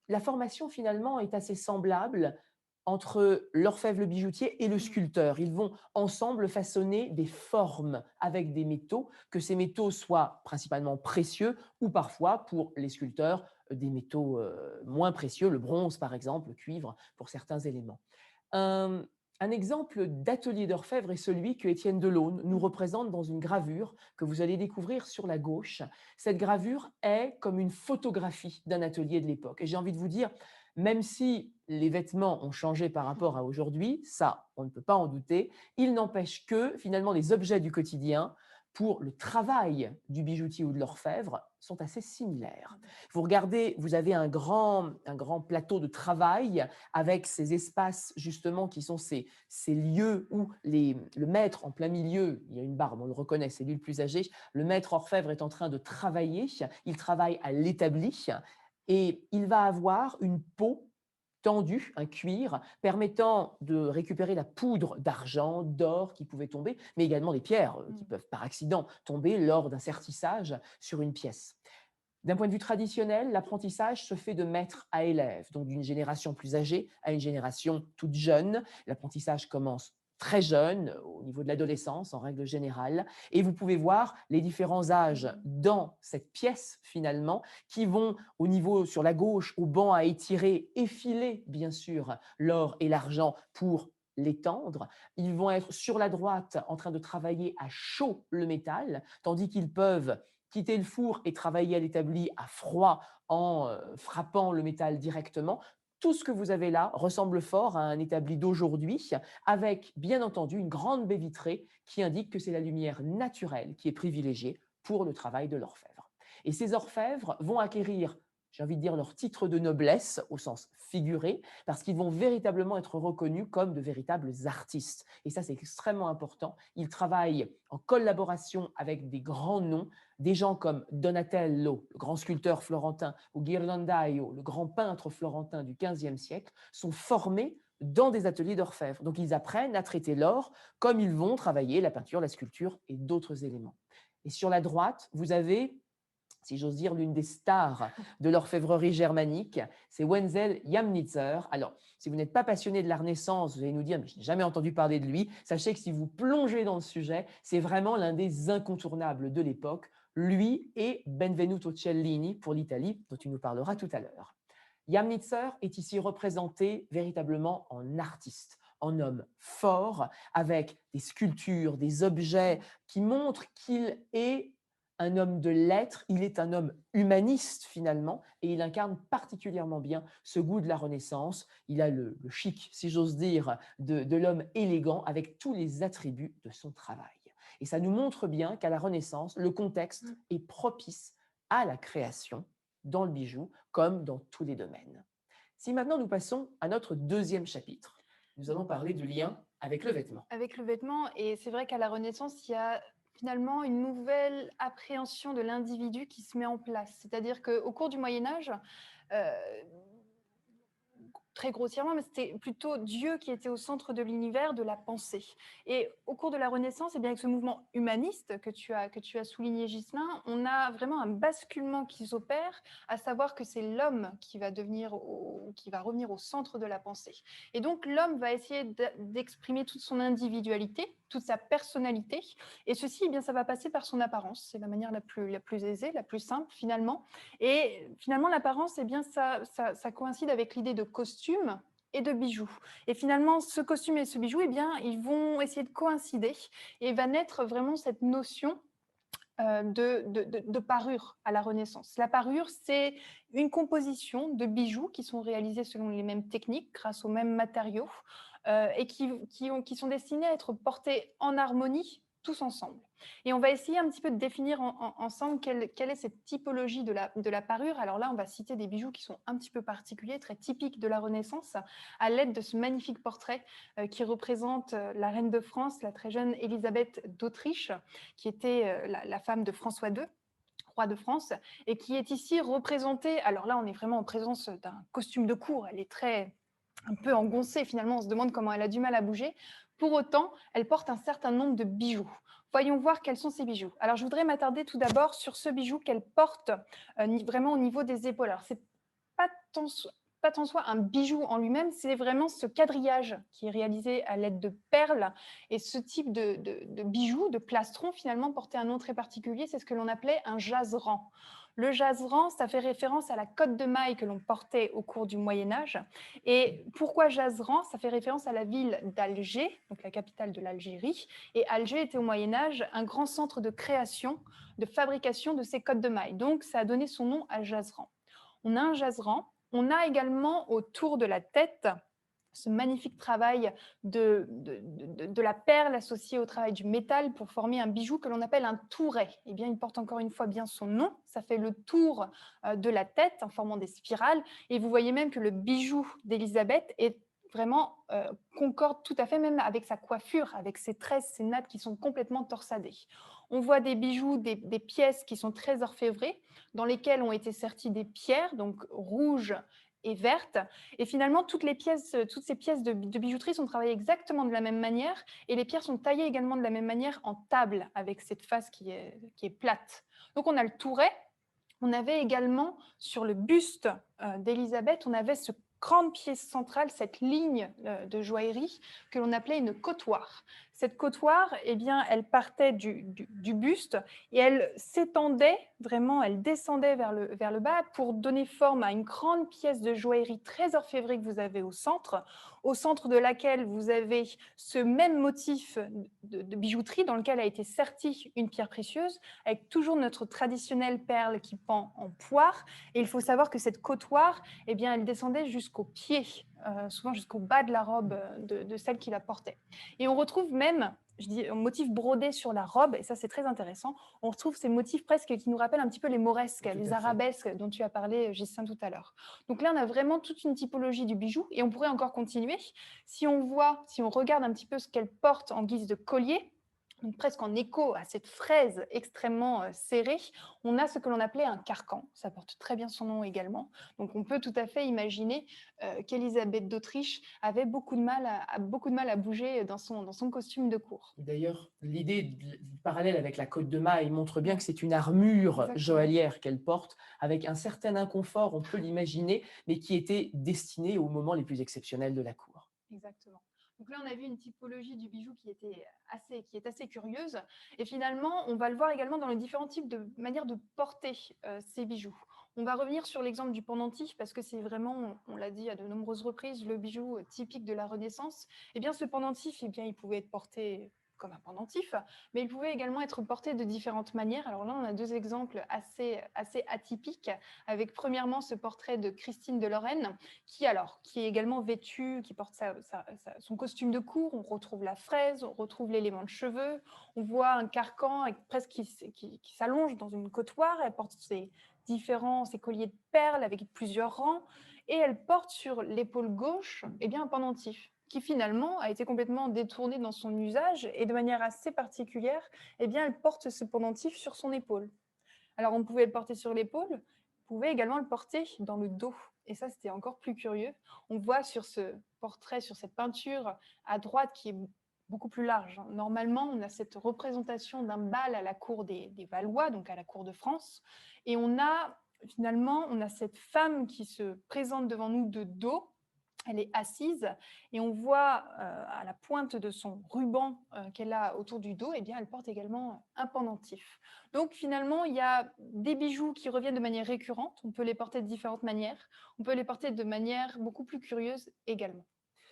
La formation finalement est assez semblable entre l'orfèvre, le bijoutier et le sculpteur. Ils vont ensemble façonner des formes avec des métaux, que ces métaux soient principalement précieux ou parfois, pour les sculpteurs, des métaux moins précieux, le bronze par exemple, le cuivre pour certains éléments. Un, un exemple d'atelier d'orfèvre est celui que Étienne Delaune nous représente dans une gravure que vous allez découvrir sur la gauche. Cette gravure est comme une photographie d'un atelier de l'époque. Et j'ai envie de vous dire, même si les vêtements ont changé par rapport à aujourd'hui, ça, on ne peut pas en douter, il n'empêche que finalement les objets du quotidien, pour le travail du bijoutier ou de l'orfèvre, sont assez similaires. Vous regardez, vous avez un grand plateau de travail avec ces espaces justement qui sont ces lieux où le maître en plein milieu, il y a une barbe, on le reconnaît, c'est lui le plus âgé, le maître orfèvre est en train de travailler, il travaille à l'établi et il va avoir une peau tendu, un cuir, permettant de récupérer la poudre d'argent, d'or qui pouvait tomber, mais également des pierres qui peuvent par accident tomber lors d'un sertissage sur une pièce. D'un point de vue traditionnel, l'apprentissage se fait de maître à élève, donc d'une génération plus âgée à une génération toute jeune. L'apprentissage commence très jeune, au niveau de l'adolescence en règle générale, et vous pouvez voir les différents âges dans cette pièce finalement, qui vont au niveau sur la gauche, au banc à étirer, effiler bien sûr l'or et l'argent pour l'étendre. Ils vont être sur la droite en train de travailler à chaud le métal, tandis qu'ils peuvent quitter le four et travailler à l'établi à froid en frappant le métal directement. Tout ce que vous avez là ressemble fort à un établi d'aujourd'hui, avec bien entendu une grande baie vitrée qui indique que c'est la lumière naturelle qui est privilégiée pour le travail de l'orfèvre. Et ces orfèvres vont acquérir, j'ai envie de dire, leur titre de noblesse au sens figuré, parce qu'ils vont véritablement être reconnus comme de véritables artistes. Et ça, c'est extrêmement important. Ils travaillent en collaboration avec des grands noms, des gens comme Donatello, le grand sculpteur florentin, ou Ghirlandaio, le grand peintre florentin du XVe siècle, sont formés dans des ateliers d'orfèvre. Donc ils apprennent à traiter l'or comme ils vont travailler la peinture, la sculpture et d'autres éléments. Et sur la droite, vous avez, si j'ose dire, l'une des stars de l'orfèvrerie germanique, c'est Wenzel Jamnitzer. Alors, si vous n'êtes pas passionné de la Renaissance, vous allez nous dire, mais je n'ai jamais entendu parler de lui. Sachez que si vous plongez dans le sujet, c'est vraiment l'un des incontournables de l'époque, lui et Benvenuto Cellini pour l'Italie, dont tu nous parleras tout à l'heure. Jamnitzer est ici représenté véritablement en artiste, en homme fort, avec des sculptures, des objets qui montrent qu'il est un homme de lettres, il est un homme humaniste finalement, et il incarne particulièrement bien ce goût de la Renaissance. Il a le chic, si j'ose dire, de l'homme élégant avec tous les attributs de son travail. Et ça nous montre bien qu'à la Renaissance, le contexte est propice à la création dans le bijou, comme dans tous les domaines. Si maintenant nous passons à notre deuxième chapitre, nous allons parler du lien avec le vêtement. Avec le vêtement, et c'est vrai qu'à la Renaissance, il y a finalement une nouvelle appréhension de l'individu qui se met en place. C'est-à-dire qu'au cours du Moyen-Âge, euh, très grossièrement, mais c'était plutôt Dieu qui était au centre de l'univers, de la pensée. Et au cours de la Renaissance, et bien avec ce mouvement humaniste que tu as souligné, Ghislain, on a vraiment un basculement qui s'opère, à savoir que c'est l'homme qui va revenir au centre de la pensée. Et donc l'homme va essayer d'exprimer toute son individualité, toute sa personnalité, et ceci, eh bien, ça va passer par son apparence. C'est la manière la plus aisée, la plus simple finalement. Et finalement, l'apparence, eh bien, ça coïncide avec l'idée de costume et de bijoux. Et finalement, ce costume et ce bijou, eh bien, ils vont essayer de coïncider et va naître vraiment cette notion de parure à la Renaissance. La parure, c'est une composition de bijoux qui sont réalisés selon les mêmes techniques, grâce aux mêmes matériaux, et qui sont destinés à être portés en harmonie tous ensemble. Et on va essayer un petit peu de définir ensemble quelle est cette typologie de la parure. Alors là, on va citer des bijoux qui sont un petit peu particuliers, très typiques de la Renaissance, à l'aide de ce magnifique portrait qui représente la reine de France, la très jeune Élisabeth d'Autriche, qui était la femme de François II, roi de France, et qui est ici représentée. Alors là, on est vraiment en présence d'un costume de cour. Elle est un peu engoncée finalement, on se demande comment elle a du mal à bouger. Pour autant, elle porte un certain nombre de bijoux. Voyons voir quels sont ces bijoux. Alors, je voudrais m'attarder tout d'abord sur ce bijou qu'elle porte vraiment au niveau des épaules. Alors, c'est pas tant soit un bijou en lui-même, c'est vraiment ce quadrillage qui est réalisé à l'aide de perles. Et ce type de bijou, de plastron, finalement, portait un nom très particulier, c'est ce que l'on appelait un jazeran. Le jazeran, ça fait référence à la cotte de maille que l'on portait au cours du Moyen-Âge. Et pourquoi jazeran? Ça fait référence à la ville d'Alger, donc la capitale de l'Algérie. Et Alger était au Moyen-Âge un grand centre de création, de fabrication de ces cottes de maille. Donc, ça a donné son nom à jazeran. On a un jazeran. On a également autour de la tête ce magnifique travail de la perle associée au travail du métal pour former un bijou que l'on appelle un touret. Eh bien, il porte encore une fois bien son nom. Ça fait le tour de la tête en formant des spirales. Et vous voyez même que le bijou d'Élisabeth est vraiment concorde tout à fait même avec sa coiffure, avec ses tresses, ses nattes qui sont complètement torsadées. On voit des bijoux, des pièces qui sont très orfévrées, dans lesquelles ont été serties des pierres, donc rouges et vertes. Et finalement, toutes ces pièces de bijouterie sont travaillées exactement de la même manière, et les pierres sont taillées également de la même manière en table, avec cette face qui est plate. Donc on a le touret. On avait également, sur le buste d'Élisabeth, on avait ce grande pièce centrale, cette ligne de joaillerie que l'on appelait une côtoire. Cette côtoire, eh bien, elle partait du buste et elle s'étendait, vraiment, elle descendait vers le bas pour donner forme à une grande pièce de joaillerie très orfévrée que vous avez au centre de laquelle vous avez ce même motif de bijouterie dans lequel a été sertie une pierre précieuse, avec toujours notre traditionnelle perle qui pend en poire. Et il faut savoir que cette côtoire, eh bien, elle descendait jusqu'au pied, souvent jusqu'au bas de la robe de celle qui la portait. Et on retrouve même, je dis, un motif brodé sur la robe, et ça c'est très intéressant, on retrouve ces motifs presque qui nous rappellent un petit peu les mauresques, Tout les à fait. arabesques dont tu as parlé, Gisèle, tout à l'heure. Donc là, on a vraiment toute une typologie du bijou, et on pourrait encore continuer. Si on regarde un petit peu ce qu'elle porte en guise de collier, donc presque en écho à cette fraise extrêmement serrée, on a ce que l'on appelait un carcan. Ça porte très bien son nom également. Donc on peut tout à fait imaginer qu'Élisabeth d'Autriche avait beaucoup de mal à bouger dans son costume de cour. D'ailleurs, l'idée du parallèle avec la côte de maille montre bien Ouais, que c'est une armure exactement. joaillière qu'elle porte, avec un certain inconfort, on peut l'imaginer, mais qui était destinée aux moments les plus exceptionnels de la cour. Exactement. Donc là, on a vu une typologie du bijou qui est assez curieuse. Et finalement, on va le voir également dans les différents types de manières de porter ces bijoux. On va revenir sur l'exemple du pendentif parce que c'est vraiment, on l'a dit à de nombreuses reprises, le bijou typique de la Renaissance. Eh bien, ce pendentif, eh bien, il pouvait être porté comme un pendentif, mais il pouvait également être porté de différentes manières. Alors là, on a deux exemples assez atypiques, avec premièrement ce portrait de Christine de Lorraine, qui est également vêtue, qui porte son costume de cour. On retrouve la fraise, on retrouve l'élément de cheveux, on voit un carcan presque qui s'allonge dans une côtoire. Elle porte ses colliers de perles avec plusieurs rangs, et elle porte sur l'épaule gauche un pendentif qui finalement a été complètement détourné dans son usage, et de manière assez particulière, elle porte ce pendentif sur son épaule. Alors, on pouvait le porter sur l'épaule, on pouvait également le porter dans le dos. Et ça, c'était encore plus curieux. On voit sur ce portrait, sur cette peinture à droite qui est beaucoup plus large. Normalement, on a cette représentation d'un bal à la cour des Valois, donc à la cour de France. Et on a cette femme qui se présente devant nous de dos. Elle est assise et on voit à la pointe de son ruban qu'elle a autour du dos, elle porte également un pendentif. Donc finalement, il y a des bijoux qui reviennent de manière récurrente. On peut les porter de différentes manières. On peut les porter de manière beaucoup plus curieuse également.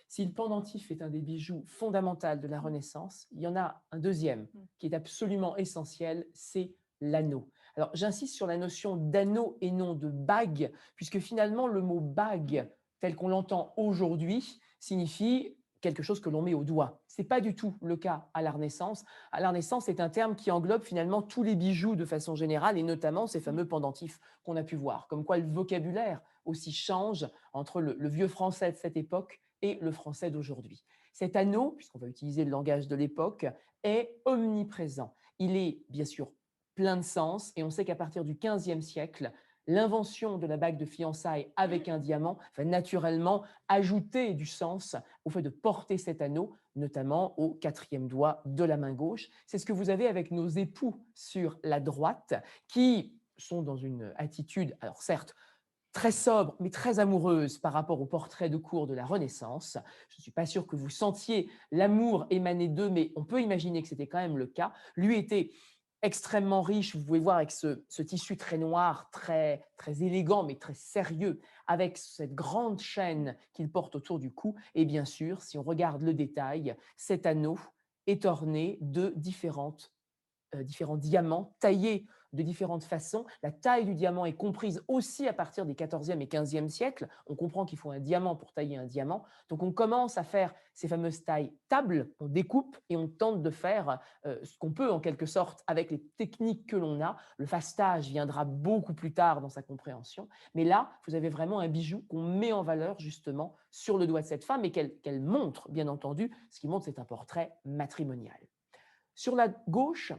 Si le pendentif est un des bijoux fondamentaux de la Renaissance, il y en a un deuxième qui est absolument essentiel, c'est l'anneau. Alors j'insiste sur la notion d'anneau et non de bague, puisque finalement le mot bague, tel qu'on l'entend aujourd'hui, signifie quelque chose que l'on met au doigt. Ce n'est pas du tout le cas à la Renaissance. À la Renaissance, c'est un terme qui englobe finalement tous les bijoux de façon générale, et notamment ces fameux pendentifs qu'on a pu voir. Comme quoi le vocabulaire aussi change entre le vieux français de cette époque et le français d'aujourd'hui. Cet anneau, puisqu'on va utiliser le langage de l'époque, est omniprésent. Il est bien sûr plein de sens, et on sait qu'à partir du XVe siècle, l'invention de la bague de fiançailles avec un diamant va naturellement ajouter du sens au fait de porter cet anneau, notamment au quatrième doigt de la main gauche. C'est ce que vous avez avec nos époux sur la droite, qui sont dans une attitude, alors certes, très sobre, mais très amoureuse par rapport au portrait de cour de la Renaissance. Je ne suis pas sûre que vous sentiez l'amour émaner d'eux, mais on peut imaginer que c'était quand même le cas. Lui était extrêmement riche, vous pouvez voir avec ce tissu très noir, très, très élégant, mais très sérieux, avec cette grande chaîne qu'il porte autour du cou. Et bien sûr, si on regarde le détail, cet anneau est orné de différents diamants taillés de différentes façons. La taille du diamant est comprise aussi à partir des 14e et 15e siècles. On comprend qu'il faut un diamant pour tailler un diamant. Donc on commence à faire ces fameuses tailles tables, on découpe et on tente de faire ce qu'on peut en quelque sorte avec les techniques que l'on a. Le fastage viendra beaucoup plus tard dans sa compréhension. Mais là, vous avez vraiment un bijou qu'on met en valeur justement sur le doigt de cette femme et qu'elle montre, bien entendu. Ce qui montre, c'est un portrait matrimonial. Sur la gauche,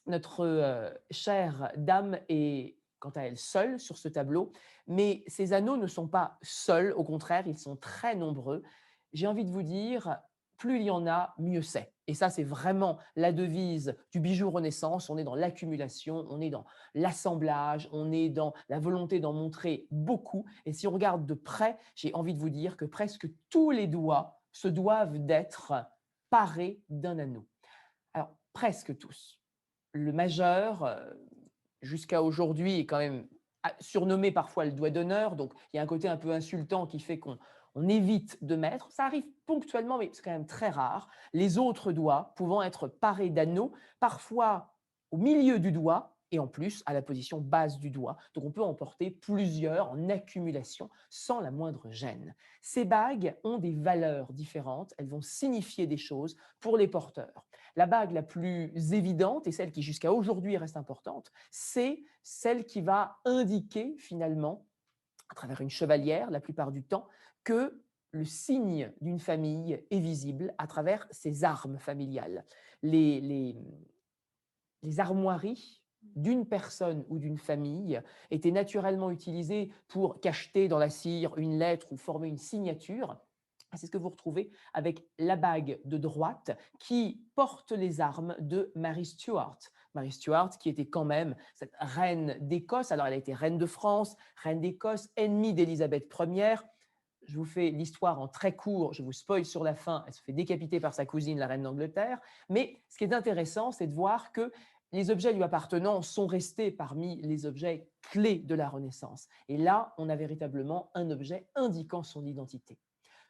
notre chère dame est, quant à elle, seule sur ce tableau, mais ces anneaux ne sont pas seuls, au contraire, ils sont très nombreux. J'ai envie de vous dire, plus il y en a, mieux c'est. Et ça, c'est vraiment la devise du bijou Renaissance. On est dans l'accumulation, on est dans l'assemblage, on est dans la volonté d'en montrer beaucoup. Et si on regarde de près, j'ai envie de vous dire que presque tous les doigts se doivent d'être parés d'un anneau. Alors, presque tous. Le majeur, jusqu'à aujourd'hui, est quand même surnommé parfois le doigt d'honneur. Donc, il y a un côté un peu insultant qui fait qu'on évite de mettre. Ça arrive ponctuellement, mais c'est quand même très rare. Les autres doigts pouvant être parés d'anneaux, parfois au milieu du doigt et en plus à la position basse du doigt. Donc, on peut en porter plusieurs en accumulation sans la moindre gêne. Ces bagues ont des valeurs différentes. Elles vont signifier des choses pour les porteurs. La bague la plus évidente et celle qui jusqu'à aujourd'hui reste importante, c'est celle qui va indiquer finalement, à travers une chevalière la plupart du temps, que le signe d'une famille est visible à travers ses armes familiales. Les armoiries d'une personne ou d'une famille étaient naturellement utilisées pour cacheter dans la cire une lettre ou former une signature. C'est ce que vous retrouvez avec la bague de droite qui porte les armes de Mary Stuart. Mary Stuart qui était quand même cette reine d'Écosse. Alors elle a été reine de France, reine d'Écosse, ennemie d'Élisabeth Ier. Je vous fais l'histoire en très court, je vous spoil sur la fin, elle se fait décapiter par sa cousine, la reine d'Angleterre. Mais ce qui est intéressant, c'est de voir que les objets lui appartenant sont restés parmi les objets clés de la Renaissance. Et là, on a véritablement un objet indiquant son identité.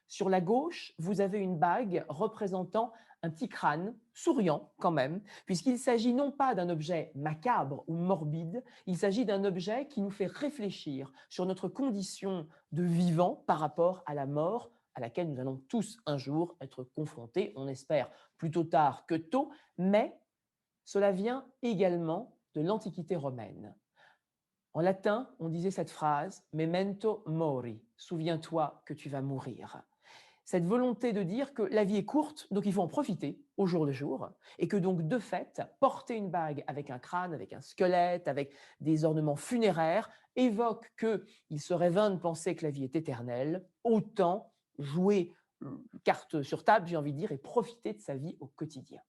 Sur la gauche, vous avez une bague représentant un petit crâne, souriant quand même, puisqu'il s'agit non pas d'un objet macabre ou morbide, il s'agit d'un objet qui nous fait réfléchir sur notre condition de vivant par rapport à la mort à laquelle nous allons tous un jour être confrontés, on espère plutôt tard que tôt, mais cela vient également de l'Antiquité romaine. En latin, on disait cette phrase « memento mori », souviens-toi que tu vas mourir. Cette volonté de dire que la vie est courte, donc il faut en profiter au jour le jour, et que donc de fait, porter une bague avec un crâne, avec un squelette, avec des ornements funéraires, évoque qu'il serait vain de penser que la vie est éternelle, autant jouer carte sur table, j'ai envie de dire, et profiter de sa vie au quotidien.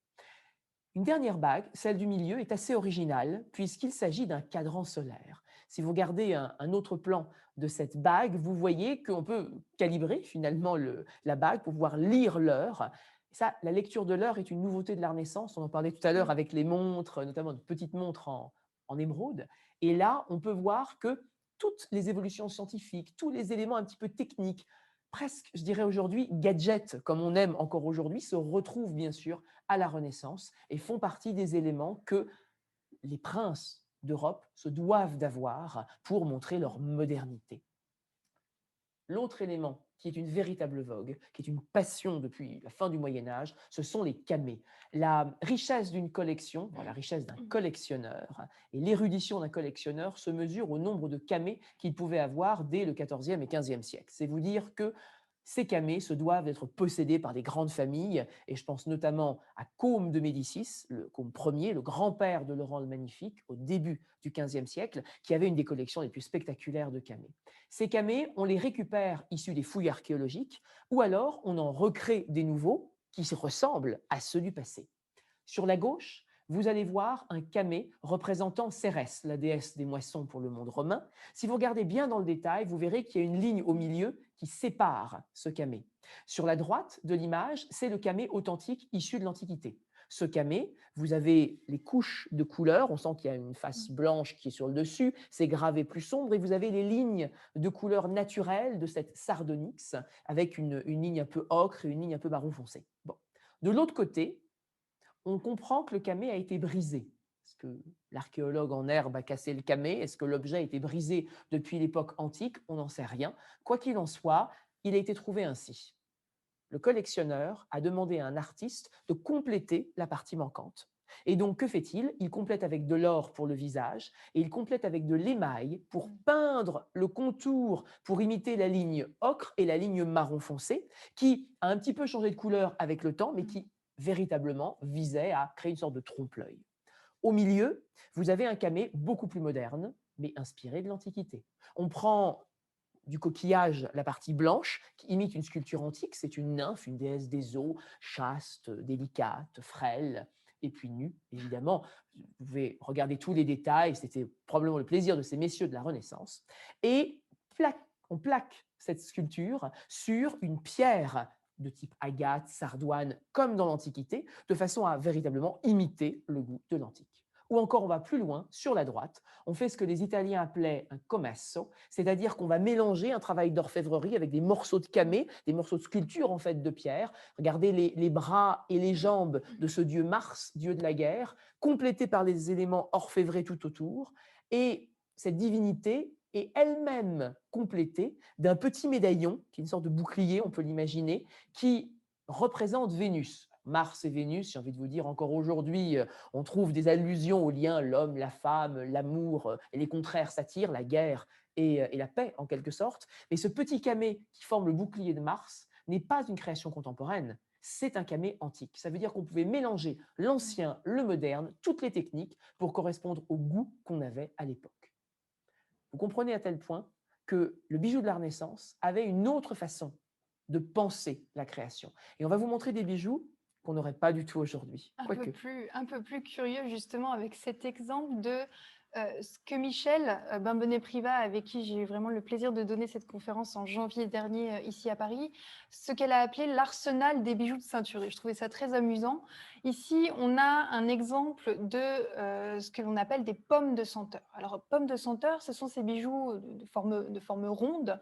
Une dernière bague, celle du milieu, est assez originale puisqu'il s'agit d'un cadran solaire. Si vous regardez un autre plan de cette bague, vous voyez qu'on peut calibrer finalement la bague pour pouvoir lire l'heure. Ça, la lecture de l'heure est une nouveauté de la Renaissance. On en parlait tout à l'heure avec les montres, notamment de petites montres en émeraude. Et là, on peut voir que toutes les évolutions scientifiques, tous les éléments un petit peu techniques, presque, je dirais aujourd'hui, gadgets, comme on aime encore aujourd'hui, se retrouvent bien sûr à la Renaissance et font partie des éléments que les princes d'Europe se doivent d'avoir pour montrer leur modernité. L'autre élément qui est une véritable vogue, qui est une passion depuis la fin du Moyen-Âge, ce sont les camées. La richesse d'une collection, la richesse d'un collectionneur et l'érudition d'un collectionneur se mesure au nombre de camées qu'il pouvait avoir dès le XIVe et XVe siècle. C'est vous dire que ces camées se doivent être possédées par des grandes familles, et je pense notamment à Côme de Médicis, le Côme Ier, le grand-père de Laurent le Magnifique, au début du XVe siècle, qui avait une des collections les plus spectaculaires de camées. Ces camées, on les récupère issus des fouilles archéologiques, ou alors on en recrée des nouveaux qui ressemblent à ceux du passé. Sur la gauche, vous allez voir un camée représentant Cérès, la déesse des moissons pour le monde romain. Si vous regardez bien dans le détail, vous verrez qu'il y a une ligne au milieu qui sépare ce camée. Sur la droite de l'image, c'est le camée authentique issu de l'Antiquité. Ce camée, vous avez les couches de couleurs, on sent qu'il y a une face blanche qui est sur le dessus, c'est gravé plus sombre, et vous avez les lignes de couleur naturelle de cette sardonyx, avec une ligne un peu ocre et une ligne un peu marron foncé. Bon. De l'autre côté, on comprend que le camée a été brisé. Est-ce que l'archéologue en herbe a cassé le camée? Est-ce que l'objet a été brisé depuis l'époque antique? On n'en sait rien. Quoi qu'il en soit, il a été trouvé ainsi. Le collectionneur a demandé à un artiste de compléter la partie manquante. Et donc, que fait-il? Il complète avec de l'or pour le visage et il complète avec de l'émail pour peindre le contour, pour imiter la ligne ocre et la ligne marron foncé, qui a un petit peu changé de couleur avec le temps, mais qui véritablement visait à créer une sorte de trompe-l'œil. Au milieu, vous avez un camée beaucoup plus moderne, mais inspiré de l'Antiquité. On prend du coquillage la partie blanche, qui imite une sculpture antique. C'est une nymphe, une déesse des eaux, chaste, délicate, frêle, et puis nue, évidemment. Vous pouvez regarder tous les détails, c'était probablement le plaisir de ces messieurs de la Renaissance. Et on plaque cette sculpture sur une pierre de type agate, sardoine, comme dans l'Antiquité, de façon à véritablement imiter le goût de l'antique. Ou encore, on va plus loin, sur la droite, on fait ce que les Italiens appelaient un commesso, c'est-à-dire qu'on va mélanger un travail d'orfèvrerie avec des morceaux de camée, des morceaux de sculpture en fait de pierre. Regardez les bras et les jambes de ce dieu Mars, dieu de la guerre, complétés par les éléments orfèvrés tout autour. Et cette divinité est elle-même complétée d'un petit médaillon, qui est une sorte de bouclier, on peut l'imaginer, qui représente Vénus. Mars et Vénus, j'ai envie de vous dire, encore aujourd'hui, on trouve des allusions aux liens, l'homme, la femme, l'amour, et les contraires s'attirent, la guerre et la paix, en quelque sorte. Mais ce petit camée qui forme le bouclier de Mars n'est pas une création contemporaine, c'est un camée antique. Ça veut dire qu'on pouvait mélanger l'ancien, le moderne, toutes les techniques pour correspondre au goût qu'on avait à l'époque. Vous comprenez à tel point que le bijou de la Renaissance avait une autre façon de penser la création. Et on va vous montrer des bijoux qu'on n'aurait pas du tout aujourd'hui. Quoique. Un peu plus curieux justement avec cet exemple de ce que Michel Bimbenet-Privat, avec qui j'ai eu vraiment le plaisir de donner cette conférence en janvier dernier ici à Paris, ce qu'elle a appelé l'arsenal des bijoux de ceinture. Et je trouvais ça très amusant. Ici, on a un exemple de ce que l'on appelle des pommes de senteur. Alors, pommes de senteur, ce sont ces bijoux de forme ronde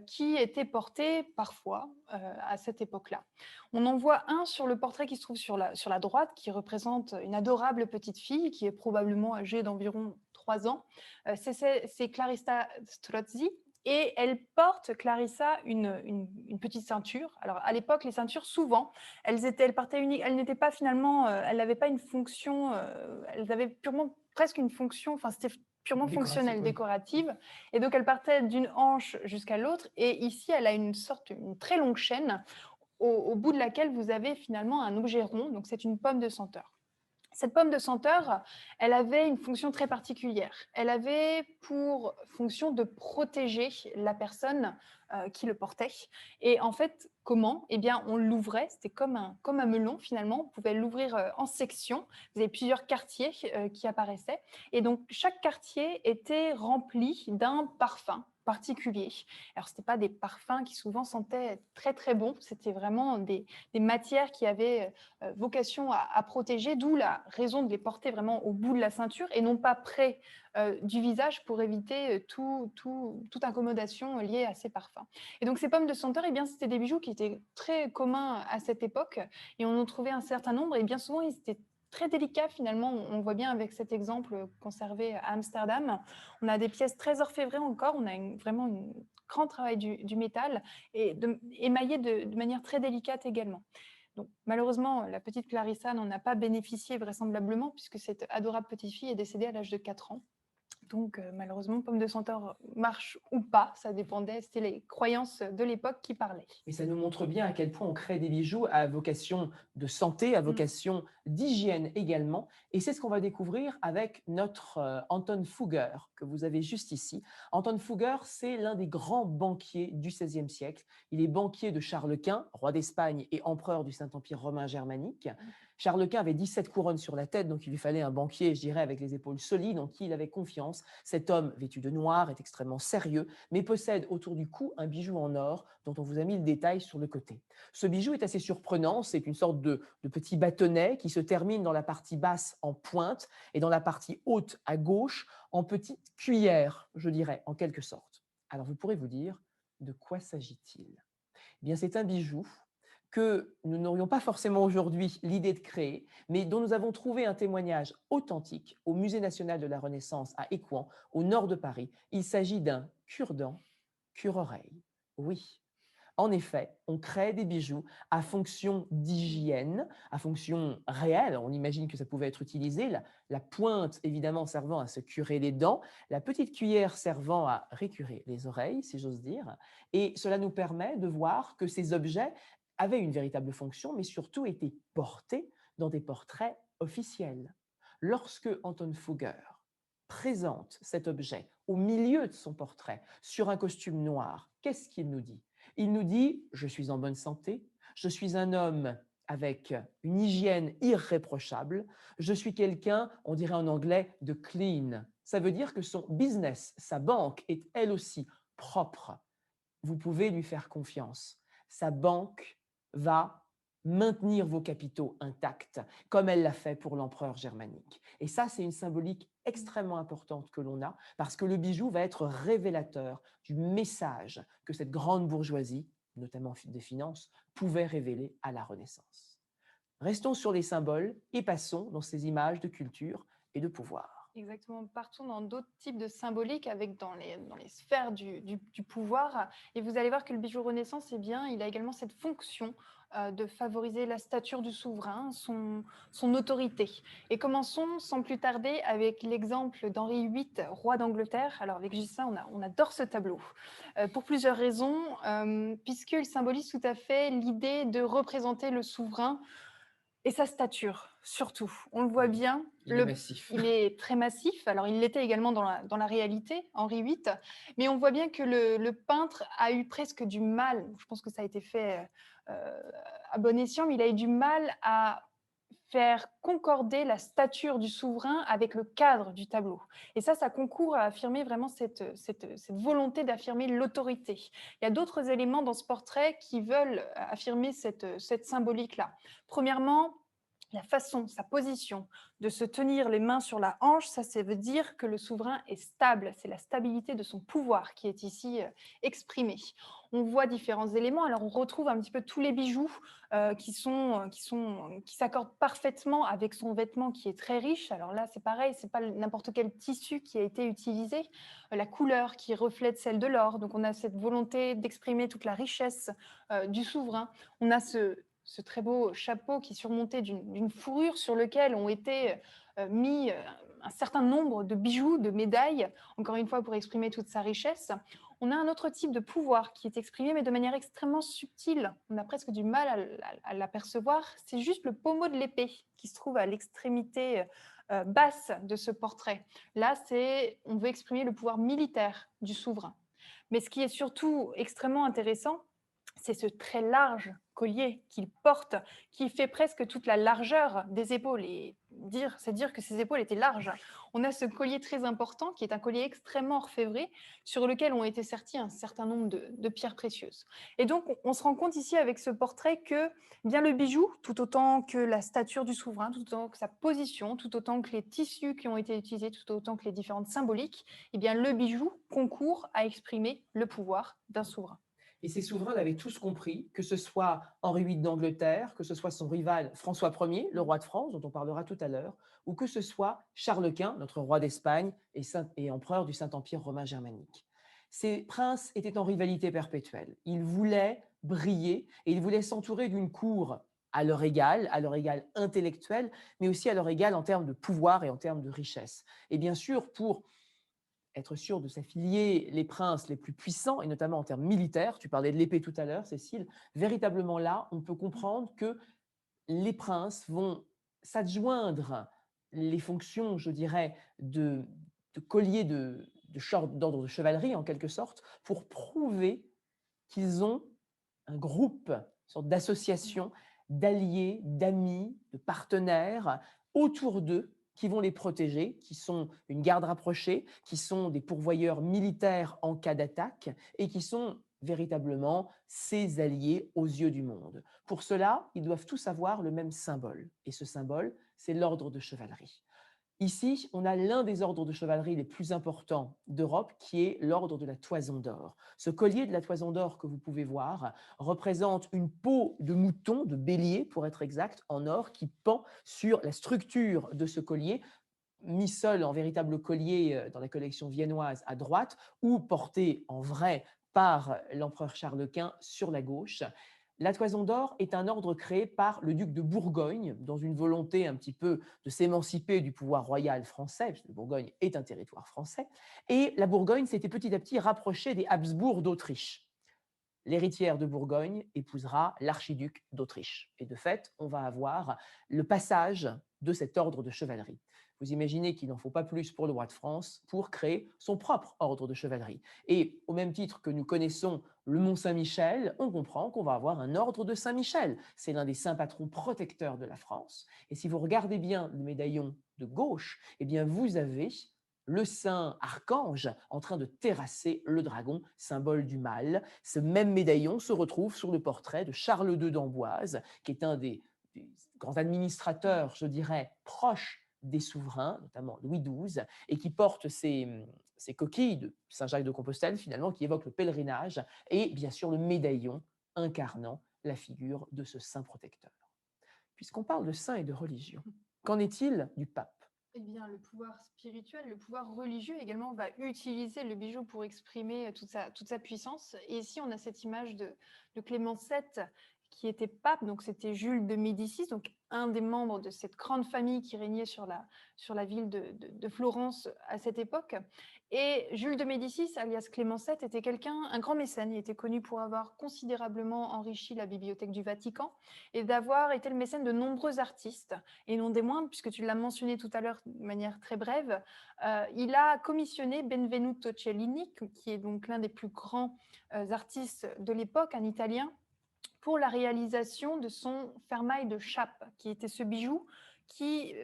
qui étaient portés parfois à cette époque-là. On en voit un sur le portrait qui se trouve sur la droite, qui représente une adorable petite fille qui est probablement âgée d'environ 3 ans. C'est Clarissa Strozzi. Et elle porte, Clarissa, une petite ceinture. Alors, à l'époque, les ceintures, souvent, elles n'étaient pas finalement, elles n'avaient pas une fonction, elles avaient purement, presque une fonction, enfin, c'était purement fonctionnelle, Oui. décorative. Et donc, elle partait d'une hanche jusqu'à l'autre. Et ici, elle a une très longue chaîne au bout de laquelle vous avez finalement un objet rond, donc c'est une pomme de senteur. Cette pomme de senteur, elle avait une fonction très particulière. Elle avait pour fonction de protéger la personne qui le portait. Et en fait, comment? Eh bien, on l'ouvrait, c'était comme un melon finalement. On pouvait l'ouvrir en sections. Vous avez plusieurs quartiers qui apparaissaient. Et donc, chaque quartier était rempli d'un parfum particulier. Alors, ce n'étaient pas des parfums qui souvent sentaient très très bon, c'était vraiment des matières qui avaient vocation à protéger, d'où la raison de les porter vraiment au bout de la ceinture et non pas près du visage pour éviter toute incommodation liée à ces parfums. Et donc ces pommes de senteur, eh bien, c'était des bijoux qui étaient très communs à cette époque et on en trouvait un certain nombre et bien souvent ils étaient très délicats finalement. On voit bien avec cet exemple conservé à Amsterdam. On a des pièces très orfèvrées encore, on a vraiment un grand travail du métal et émaillé de manière très délicate également. Donc, malheureusement, la petite Clarissa n'en a pas bénéficié vraisemblablement puisque cette adorable petite fille est décédée à l'âge de 4 ans. Donc, malheureusement, pomme de senteur marche ou pas, ça dépendait, c'était les croyances de l'époque qui parlaient. Et ça nous montre bien à quel point on crée des bijoux à vocation de santé, à vocation d'hygiène également. Et c'est ce qu'on va découvrir avec notre Anton Fugger, que vous avez juste ici. Anton Fugger, c'est l'un des grands banquiers du XVIe siècle. Il est banquier de Charles Quint, roi d'Espagne et empereur du Saint-Empire romain germanique. Charles Quint avait 17 couronnes sur la tête, donc il lui fallait un banquier, je dirais, avec les épaules solides, en qui il avait confiance. Cet homme, vêtu de noir, est extrêmement sérieux, mais possède autour du cou un bijou en or dont on vous a mis le détail sur le côté. Ce bijou est assez surprenant, c'est une sorte de petit bâtonnet qui se termine dans la partie basse en pointe et dans la partie haute à gauche en petite cuillère, je dirais, en quelque sorte. Alors vous pourrez vous dire, de quoi s'agit-il? Eh bien, c'est un bijou que nous n'aurions pas forcément aujourd'hui l'idée de créer, mais dont nous avons trouvé un témoignage authentique au Musée national de la Renaissance à Écouen, au nord de Paris. Il s'agit d'un cure-dent, cure-oreille. Oui, en effet, on crée des bijoux à fonction d'hygiène, à fonction réelle. On imagine que ça pouvait être utilisé. La pointe, évidemment, servant à se curer les dents, la petite cuillère servant à récurer les oreilles, si j'ose dire. Et cela nous permet de voir que ces objets avaient une véritable fonction, mais surtout étaient portés dans des portraits officiels. Lorsque Anton Fugger présente cet objet au milieu de son portrait sur un costume noir, qu'est-ce qu'il nous dit? Il nous dit: je suis en bonne santé, je suis un homme avec une hygiène irréprochable, je suis quelqu'un, on dirait en anglais, de clean. Ça veut dire que son business, sa banque est elle aussi propre. Vous pouvez lui faire confiance. Sa banque va maintenir vos capitaux intacts, comme elle l'a fait pour l'empereur germanique. Et ça, c'est une symbolique extrêmement importante que l'on a, parce que le bijou va être révélateur du message que cette grande bourgeoisie, notamment des finances, pouvait révéler à la Renaissance. Restons sur les symboles et passons dans ces images de culture et de pouvoir. Exactement. Partons dans d'autres types de symboliques avec dans les sphères du pouvoir. Et vous allez voir que le bijou Renaissance, eh bien, il a également cette fonction de favoriser la stature du souverain, son autorité. Et commençons sans plus tarder avec l'exemple d'Henri VIII, roi d'Angleterre. Alors avec Gissin, on adore ce tableau pour plusieurs raisons, puisqu'il symbolise tout à fait l'idée de représenter le souverain et sa stature, surtout. On le voit bien, Il est massif. il est très massif. Alors, il l'était également dans la réalité, Henri VIII. Mais on voit bien que le peintre a eu presque du mal, je pense que ça a été fait à bon escient, mais il a eu du mal à faire concorder la stature du souverain avec le cadre du tableau. Et ça concourt à affirmer vraiment cette volonté d'affirmer l'autorité. Il y a d'autres éléments dans ce portrait qui veulent affirmer cette symbolique-là. Premièrement, la façon, sa position de se tenir les mains sur la hanche, ça veut dire que le souverain est stable. C'est la stabilité de son pouvoir qui est ici exprimée. On voit différents éléments. Alors, on retrouve un petit peu tous les bijoux qui s'accordent parfaitement avec son vêtement qui est très riche. Alors là, c'est pareil, c'est pas n'importe quel tissu qui a été utilisé. La couleur qui reflète celle de l'or. Donc, on a cette volonté d'exprimer toute la richesse du souverain. On a ce très beau chapeau qui est surmonté d'une fourrure sur lequel ont été mis un certain nombre de bijoux, de médailles, encore une fois pour exprimer toute sa richesse. On a un autre type de pouvoir qui est exprimé, mais de manière extrêmement subtile. On a presque du mal à l'apercevoir. C'est juste le pommeau de l'épée qui se trouve à l'extrémité basse de ce portrait. Là, on veut exprimer le pouvoir militaire du souverain. Mais ce qui est surtout extrêmement intéressant, c'est ce très large collier qu'il porte, qui fait presque toute la largeur des épaules. Et c'est dire que ses épaules étaient larges. On a ce collier très important, qui est un collier extrêmement orfévré, sur lequel ont été sertis un certain nombre de pierres précieuses. Et donc, on se rend compte ici avec ce portrait que bien le bijou, tout autant que la stature du souverain, tout autant que sa position, tout autant que les tissus qui ont été utilisés, tout autant que les différentes symboliques, eh bien, le bijou concourt à exprimer le pouvoir d'un souverain. Et ces souverains l'avaient tous compris, que ce soit Henri VIII d'Angleterre, que ce soit son rival François Ier, le roi de France, dont on parlera tout à l'heure, ou que ce soit Charles Quint, notre roi d'Espagne et empereur du Saint-Empire romain germanique. Ces princes étaient en rivalité perpétuelle. Ils voulaient briller et ils voulaient s'entourer d'une cour à leur égal intellectuel, mais aussi à leur égal en termes de pouvoir et en termes de richesse. Et bien sûr, pour être sûr de s'affilier les princes les plus puissants, et notamment en termes militaires, tu parlais de l'épée tout à l'heure, Cécile, véritablement là, on peut comprendre que les princes vont s'adjoindre les fonctions, je dirais, de collier d'ordre de chevalerie, en quelque sorte, pour prouver qu'ils ont un groupe, une sorte d'association d'alliés, d'amis, de partenaires autour d'eux qui vont les protéger, qui sont une garde rapprochée, qui sont des pourvoyeurs militaires en cas d'attaque et qui sont véritablement ses alliés aux yeux du monde. Pour cela, ils doivent tous avoir le même symbole. Et ce symbole, c'est l'ordre de chevalerie. Ici, on a l'un des ordres de chevalerie les plus importants d'Europe, qui est l'ordre de la Toison d'Or. Ce collier de la Toison d'Or que vous pouvez voir représente une peau de mouton, de bélier pour être exact, en or, qui pend sur la structure de ce collier, mis seul en véritable collier dans la collection viennoise à droite, ou porté en vrai par l'empereur Charles Quint sur la gauche. La Toison d'Or est un ordre créé par le duc de Bourgogne, dans une volonté un petit peu de s'émanciper du pouvoir royal français, puisque la Bourgogne est un territoire français, et la Bourgogne s'était petit à petit rapprochée des Habsbourg d'Autriche. l'héritière de Bourgogne épousera l'archiduc d'Autriche. Et de fait, on va avoir le passage de cet ordre de chevalerie. Vous imaginez qu'il n'en faut pas plus pour le roi de France pour créer son propre ordre de chevalerie. Et au même titre que nous connaissons le Mont Saint-Michel, on comprend qu'on va avoir un ordre de Saint-Michel. C'est l'un des saints patrons protecteurs de la France. Et si vous regardez bien le médaillon de gauche, eh bien vous avez le saint archange en train de terrasser le dragon, symbole du mal. Ce même médaillon se retrouve sur le portrait de Charles II d'Amboise, qui est un des grands administrateurs, je dirais, proches des souverains, notamment Louis XII, et qui porte ces coquilles de Saint-Jacques de Compostelle, finalement, qui évoquent le pèlerinage, et bien sûr le médaillon incarnant la figure de ce saint protecteur. Puisqu'on parle de saint et de religion, qu'en est-il du pape? Eh bien, le pouvoir spirituel, le pouvoir religieux également va utiliser le bijou pour exprimer toute sa puissance. Et ici, on a cette image de Clément VII qui était pape, donc c'était Jules de Médicis, donc un des membres de cette grande famille qui régnait sur la ville de Florence à cette époque. Et Jules de Médicis, alias Clément VII, était un grand mécène. Il était connu pour avoir considérablement enrichi la bibliothèque du Vatican et d'avoir été le mécène de nombreux artistes, et non des moindres, puisque tu l'as mentionné tout à l'heure de manière très brève. Il a commissionné Benvenuto Cellini, qui est donc l'un des plus grands artistes de l'époque, un Italien, pour la réalisation de son fermail de chape, qui était ce bijou qui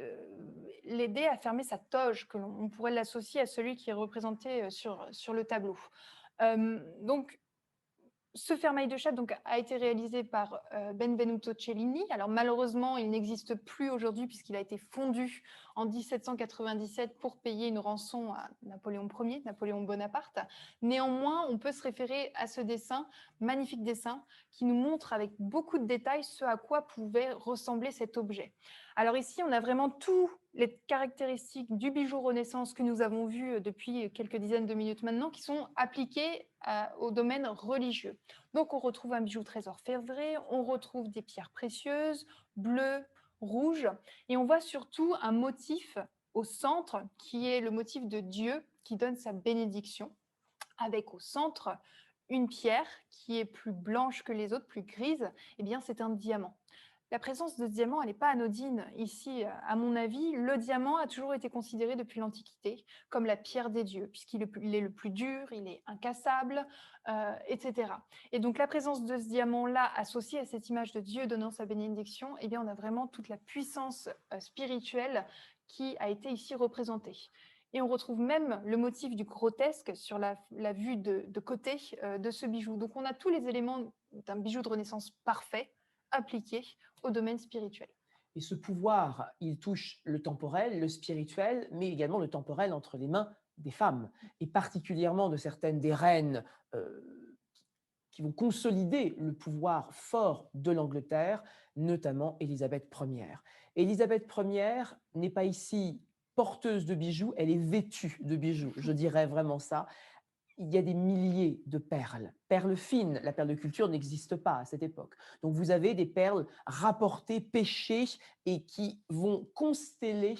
l'aidait à fermer sa toge, que l'on pourrait l'associer à celui qui est représenté sur le tableau. Donc, ce fermail de chape a été réalisé par Benvenuto Cellini. Alors malheureusement, il n'existe plus aujourd'hui puisqu'il a été fondu en 1797 pour payer une rançon à Napoléon Ier, Napoléon Bonaparte. Néanmoins, on peut se référer à ce dessin, magnifique dessin, qui nous montre avec beaucoup de détails ce à quoi pouvait ressembler cet objet. Alors ici, on a vraiment toutes les caractéristiques du bijou Renaissance que nous avons vu depuis quelques dizaines de minutes maintenant, qui sont appliquées au domaine religieux. Donc on retrouve un bijou très orfèvré, on retrouve des pierres précieuses, bleues, rouges, et on voit surtout un motif au centre qui est le motif de Dieu qui donne sa bénédiction, avec au centre une pierre qui est plus blanche que les autres, plus grise. Eh bien c'est un diamant. La présence de ce diamant, elle n'est pas anodine. Ici, à mon avis, le diamant a toujours été considéré depuis l'Antiquité comme la pierre des dieux, puisqu'il est le plus dur, il est incassable, etc. Et donc, la présence de ce diamant-là, associée à cette image de Dieu donnant sa bénédiction, eh bien, on a vraiment toute la puissance spirituelle qui a été ici représentée. Et on retrouve même le motif du grotesque sur la vue de côté de ce bijou. Donc, on a tous les éléments d'un bijou de Renaissance parfait, appliqué au domaine spirituel. Et ce pouvoir, il touche le temporel, le spirituel, mais également le temporel entre les mains des femmes, et particulièrement de certaines des reines qui vont consolider le pouvoir fort de l'Angleterre, notamment Élisabeth Ière. Élisabeth Ière n'est pas ici porteuse de bijoux, elle est vêtue de bijoux, je dirais vraiment ça. Il y a des milliers de perles. Perles fines, la perle de culture n'existe pas à cette époque. Donc vous avez des perles rapportées, pêchées et qui vont consteller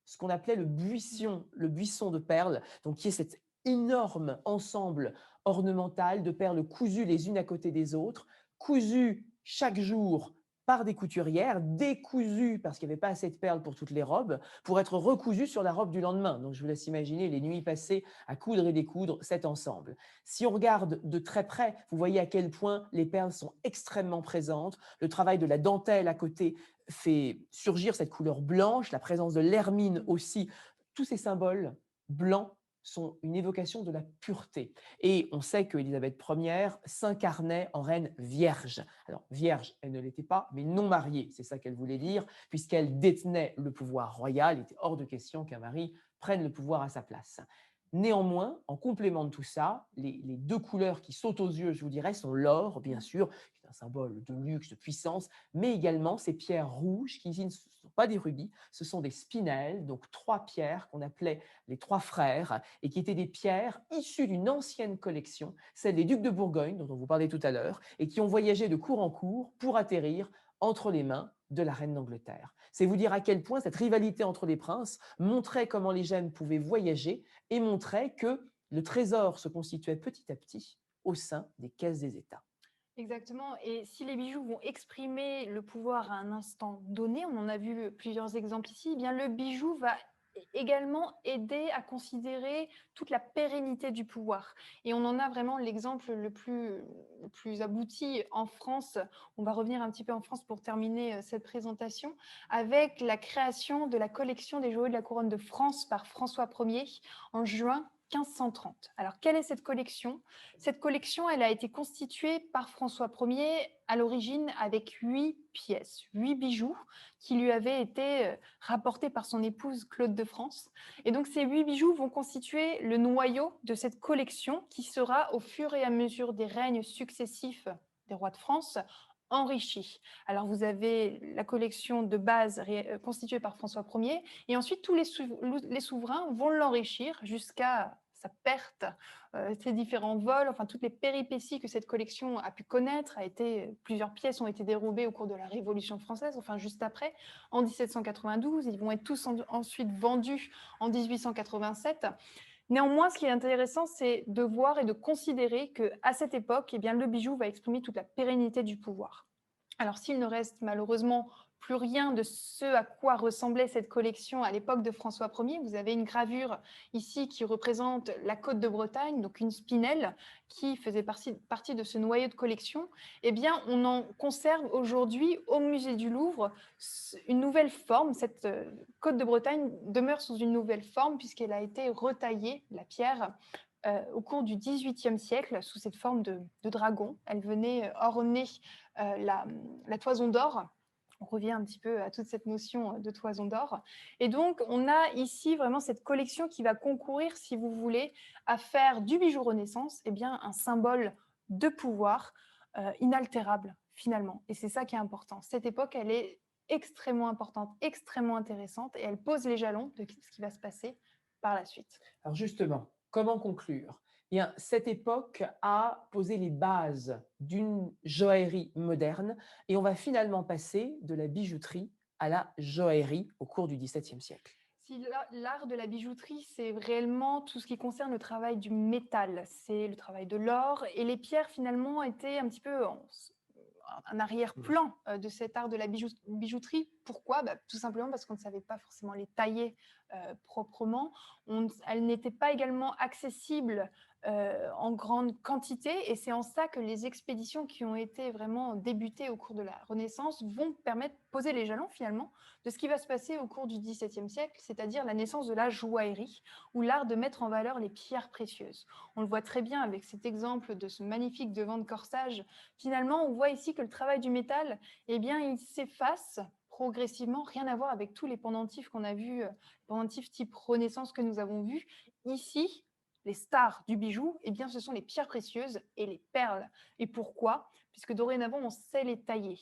ce qu'on appelait le buisson de perles, donc qui est cet énorme ensemble ornemental de perles cousues les unes à côté des autres, cousues chaque jour par des couturières, décousues parce qu'il n'y avait pas assez de perles pour toutes les robes, pour être recousues sur la robe du lendemain. Donc je vous laisse imaginer les nuits passées à coudre et découdre cet ensemble. Si on regarde de très près, vous voyez à quel point les perles sont extrêmement présentes. Le travail de la dentelle à côté fait surgir cette couleur blanche, la présence de l'hermine aussi. Tous ces symboles blancs sont une évocation de la pureté. Et on sait que Élisabeth Ière s'incarnait en reine vierge. Alors, vierge, elle ne l'était pas, mais non mariée, c'est ça qu'elle voulait dire, puisqu'elle détenait le pouvoir royal. Il était hors de question qu'un mari prenne le pouvoir à sa place. Néanmoins, en complément de tout ça, les deux couleurs qui sautent aux yeux, je vous dirais, sont l'or, bien sûr, qui est un symbole de luxe, de puissance, mais également ces pierres rouges qui ici ne sont pas des rubis, ce sont des spinels, donc trois pierres qu'on appelait les trois frères et qui étaient des pierres issues d'une ancienne collection, celle des ducs de Bourgogne, dont on vous parlait tout à l'heure, et qui ont voyagé de cour en cour pour atterrir entre les mains de la reine d'Angleterre. C'est vous dire à quel point cette rivalité entre les princes montrait comment les gemmes pouvaient voyager et montrait que le trésor se constituait petit à petit au sein des caisses des États. Exactement. Et si les bijoux vont exprimer le pouvoir à un instant donné, on en a vu plusieurs exemples ici, eh bien le bijou va également aider à considérer toute la pérennité du pouvoir. Et on en a vraiment l'exemple le plus abouti en France. On va revenir un petit peu en France pour terminer cette présentation avec la création de la collection des joyaux de la couronne de France par François Ier en juin 1530. Alors, quelle est cette collection? Cette collection, elle a été constituée par François Ier à l'origine avec 8 pièces, 8 bijoux qui lui avaient été rapportés par son épouse Claude de France. Et donc ces 8 bijoux vont constituer le noyau de cette collection qui sera au fur et à mesure des règnes successifs des rois de France enrichi. Alors vous avez la collection de base constituée par François Ier et ensuite tous les souverains vont l'enrichir jusqu'à sa perte, ses différents vols, enfin toutes les péripéties que cette collection a pu connaître, plusieurs pièces ont été dérobées au cours de la Révolution française, enfin juste après, en 1792, ils vont être tous ensuite vendus en 1887. Néanmoins, ce qui est intéressant, c'est de voir et de considérer qu'à cette époque, eh bien, le bijou va exprimer toute la pérennité du pouvoir. Alors, s'il ne reste malheureusement plus rien de ce à quoi ressemblait cette collection à l'époque de François Ier, vous avez une gravure ici qui représente la côte de Bretagne, donc une spinelle qui faisait partie de ce noyau de collection. Eh bien, on en conserve aujourd'hui au musée du Louvre une nouvelle forme. Cette côte de Bretagne demeure sous une nouvelle forme puisqu'elle a été retaillée, la pierre, au cours du XVIIIe siècle sous cette forme de dragon. Elle venait orner la toison d'or. On revient un petit peu à toute cette notion de toison d'or. Et donc, on a ici vraiment cette collection qui va concourir, si vous voulez, à faire du bijou Renaissance un symbole de pouvoir inaltérable, finalement. Et c'est ça qui est important. Cette époque, elle est extrêmement importante, extrêmement intéressante, et elle pose les jalons de ce qui va se passer par la suite. Alors justement, comment conclure? Eh bien, cette époque a posé les bases d'une joaillerie moderne et on va finalement passer de la bijouterie à la joaillerie au cours du XVIIe siècle. Si l'art de la bijouterie, c'est réellement tout ce qui concerne le travail du métal, c'est le travail de l'or, et les pierres finalement étaient un petit peu un arrière-plan de cet art de la bijouterie. Pourquoi? Tout simplement parce qu'on ne savait pas forcément les tailler proprement. Elles n'étaient pas également accessibles en grande quantité, et c'est en ça que les expéditions qui ont été vraiment débutées au cours de la Renaissance vont poser les jalons finalement de ce qui va se passer au cours du XVIIe siècle, c'est-à-dire la naissance de la joaillerie, ou l'art de mettre en valeur les pierres précieuses. On le voit très bien avec cet exemple de ce magnifique devant de corsage. Finalement, on voit ici que le travail du métal, eh bien, il s'efface progressivement, rien à voir avec tous les pendentifs qu'on a vus, pendentifs type Renaissance que nous avons vus. Ici, les stars du bijou, eh bien, ce sont les pierres précieuses et les perles. Et pourquoi? Puisque dorénavant, on sait les tailler.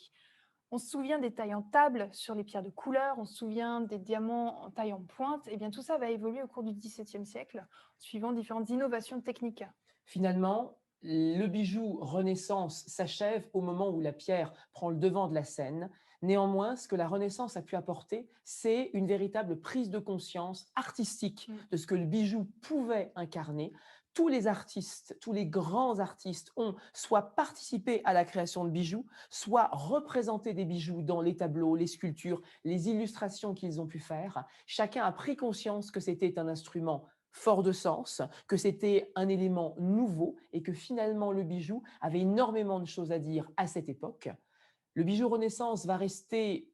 On se souvient des tailles en table sur les pierres de couleur, on se souvient des diamants en taille en pointe. Eh bien, tout ça va évoluer au cours du XVIIe siècle, suivant différentes innovations techniques. Finalement, le bijou Renaissance s'achève au moment où la pierre prend le devant de la scène. Néanmoins, ce que la Renaissance a pu apporter, c'est une véritable prise de conscience artistique de ce que le bijou pouvait incarner. Tous les artistes, tous les grands artistes ont soit participé à la création de bijoux, soit représenté des bijoux dans les tableaux, les sculptures, les illustrations qu'ils ont pu faire. Chacun a pris conscience que c'était un instrument fort de sens, que c'était un élément nouveau et que finalement le bijou avait énormément de choses à dire à cette époque. Le bijou Renaissance va rester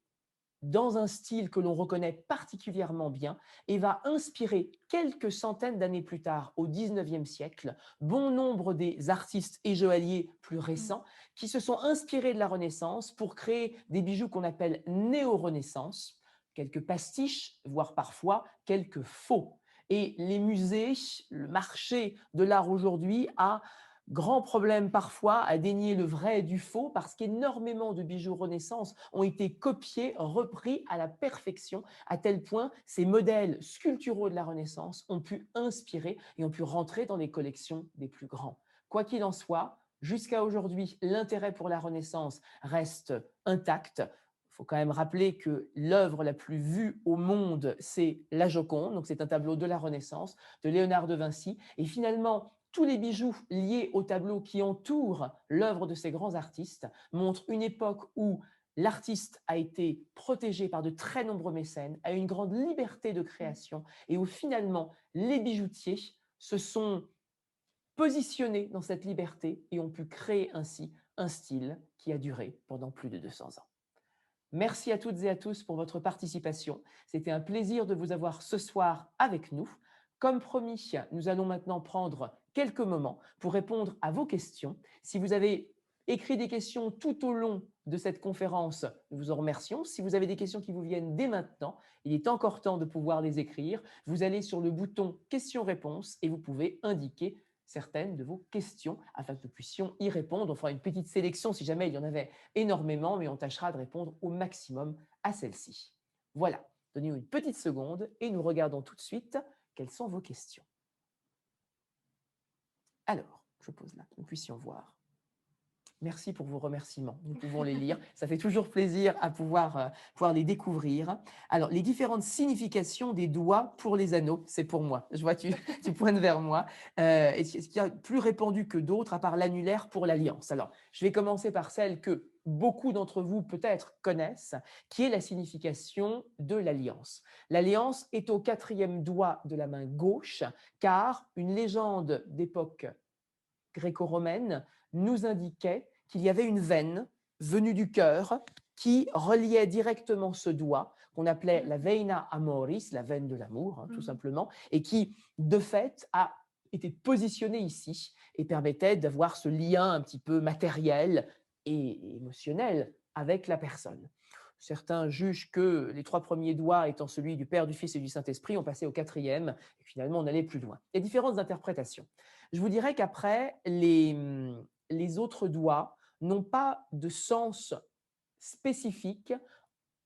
dans un style que l'on reconnaît particulièrement bien et va inspirer quelques centaines d'années plus tard, au XIXe siècle, bon nombre des artistes et joailliers plus récents qui se sont inspirés de la Renaissance pour créer des bijoux qu'on appelle néo-Renaissance, quelques pastiches, voire parfois quelques faux. Et les musées, le marché de l'art aujourd'hui a grand problème parfois à dénier le vrai du faux parce qu'énormément de bijoux Renaissance ont été copiés, repris à la perfection, à tel point ces modèles sculpturaux de la Renaissance ont pu inspirer et ont pu rentrer dans les collections des plus grands. Quoi qu'il en soit, jusqu'à aujourd'hui, l'intérêt pour la Renaissance reste intact. Il faut quand même rappeler que l'œuvre la plus vue au monde, c'est la Joconde, donc c'est un tableau de la Renaissance, de Léonard de Vinci. Et finalement, tous les bijoux liés au tableau qui entourent l'œuvre de ces grands artistes montrent une époque où l'artiste a été protégé par de très nombreux mécènes, a eu une grande liberté de création et où finalement les bijoutiers se sont positionnés dans cette liberté et ont pu créer ainsi un style qui a duré pendant plus de 200 ans. Merci à toutes et à tous pour votre participation. C'était un plaisir de vous avoir ce soir avec nous. Comme promis, nous allons maintenant prendre quelques moments pour répondre à vos questions. Si vous avez écrit des questions tout au long de cette conférence, nous vous en remercions. Si vous avez des questions qui vous viennent dès maintenant, il est encore temps de pouvoir les écrire. Vous allez sur le bouton questions-réponses et vous pouvez indiquer certaines de vos questions afin que nous puissions y répondre. On fera une petite sélection si jamais il y en avait énormément, mais on tâchera de répondre au maximum à celle-ci. Voilà, donnez-nous une petite seconde et nous regardons tout de suite quelles sont vos questions. Alors, je pose là, que nous puissions voir. Merci pour vos remerciements. Nous pouvons les lire. Ça fait toujours plaisir à pouvoir les découvrir. Alors, les différentes significations des doigts pour les anneaux, c'est pour moi. Je vois, tu pointes vers moi. Est-ce qu'il y a plus répandu que d'autres, à part l'annulaire pour l'alliance? Alors, je vais commencer par celle que beaucoup d'entre vous peut-être connaissent, qui est la signification de l'alliance. L'alliance est au 4e doigt de la main gauche, car une légende d'époque gréco-romaine nous indiquait qu'il y avait une veine venue du cœur qui reliait directement ce doigt, qu'on appelait la veina amoris, la veine de l'amour, tout simplement, et qui, de fait, a été positionnée ici et permettait d'avoir ce lien un petit peu matériel et émotionnel avec la personne. Certains jugent que les 3 premiers doigts étant celui du Père, du Fils et du Saint-Esprit, ont passé au 4e, et finalement on allait plus loin. Il y a différentes interprétations. Je vous dirais qu'après, les autres doigts n'ont pas de sens spécifique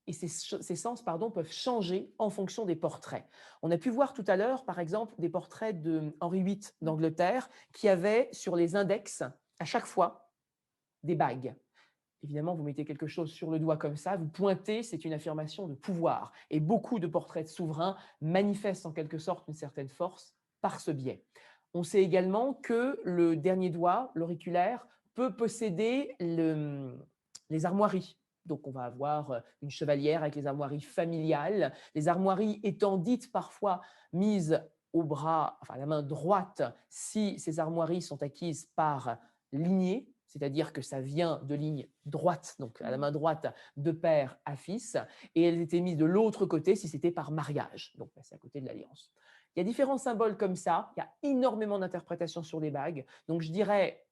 et ces sens peuvent changer en fonction des portraits. On a pu voir tout à l'heure, par exemple, des portraits de Henri VIII d'Angleterre qui avaient sur les index, à chaque fois, des bagues. Évidemment, vous mettez quelque chose sur le doigt comme ça, vous pointez, c'est une affirmation de pouvoir. Et beaucoup de portraits de souverains manifestent en quelque sorte une certaine force par ce biais. On sait également que le dernier doigt, l'auriculaire, peut posséder les armoiries. Donc, on va avoir une chevalière avec les armoiries familiales, les armoiries étant dites parfois mises au bras, enfin à la main droite, si ces armoiries sont acquises par lignée, c'est-à-dire que ça vient de ligne droite, donc à la main droite, de père à fils, et elles étaient mises de l'autre côté si c'était par mariage, donc c'est à côté de l'alliance. Il y a différents symboles comme ça, il y a énormément d'interprétations sur les bagues, donc je dirais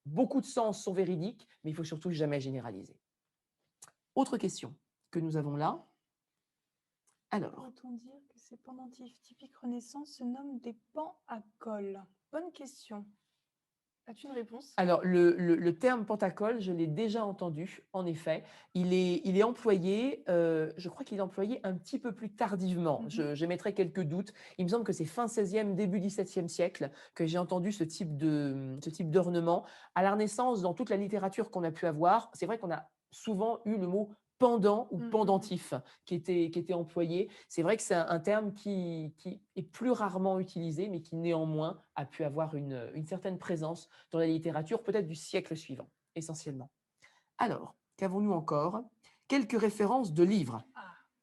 beaucoup de sens sont véridiques, mais il faut surtout jamais généraliser. Autre question que nous avons là. Alors. Peut-on dire que ces pendentifs typiques Renaissance se nomment des pans à col? Bonne question. As-tu une réponse? Alors, le terme pentacole, je l'ai déjà entendu, en effet. Il est employé, je crois qu'il est employé un petit peu plus tardivement. J'émettrai quelques doutes. Il me semble que c'est fin 16e, début 17e siècle que j'ai entendu ce type d'ornement. À la Renaissance, dans toute la littérature qu'on a pu avoir, c'est vrai qu'on a souvent eu le mot pendant ou pendentif qui était employé. C'est vrai que c'est un terme qui est plus rarement utilisé, mais qui néanmoins a pu avoir une certaine présence dans la littérature, peut-être du siècle suivant, essentiellement. Alors, qu'avons-nous encore? Quelques références de livres.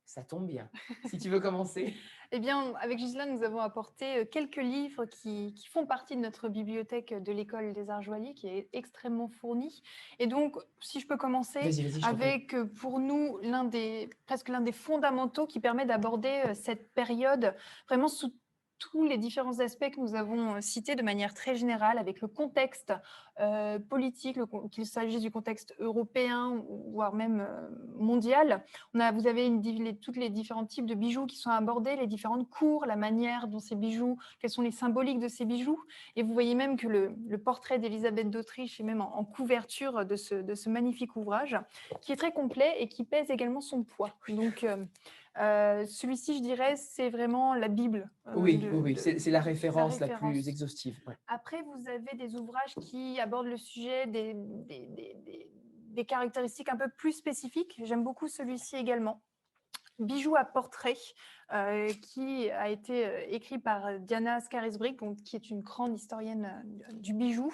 Ça tombe bien. Si tu veux commencer. Eh bien, avec Ghislaine, nous avons apporté quelques livres qui font partie de notre bibliothèque de l'École des Arts Joailliers, qui est extrêmement fournie. Et donc, si je peux commencer avec, pour nous, presque l'un des fondamentaux qui permet d'aborder cette période vraiment sous tous les différents aspects que nous avons cités de manière très générale, avec le contexte politique, qu'il s'agisse du contexte européen, voire même mondial. Vous avez tous les différents types de bijoux qui sont abordés, les différentes cours, la manière dont ces bijoux, quelles sont les symboliques de ces bijoux. Et vous voyez même que le portrait d'Élisabeth d'Autriche est même en couverture de ce magnifique ouvrage, qui est très complet et qui pèse également son poids. Donc, celui-ci, je dirais, c'est vraiment la Bible. Oui, c'est la référence la plus exhaustive. Ouais. Après, vous avez des ouvrages qui abordent le sujet des caractéristiques un peu plus spécifiques. J'aime beaucoup celui-ci également. bijou à portrait qui a été écrit par Diana Scarisbrick, donc, qui est une grande historienne du bijou.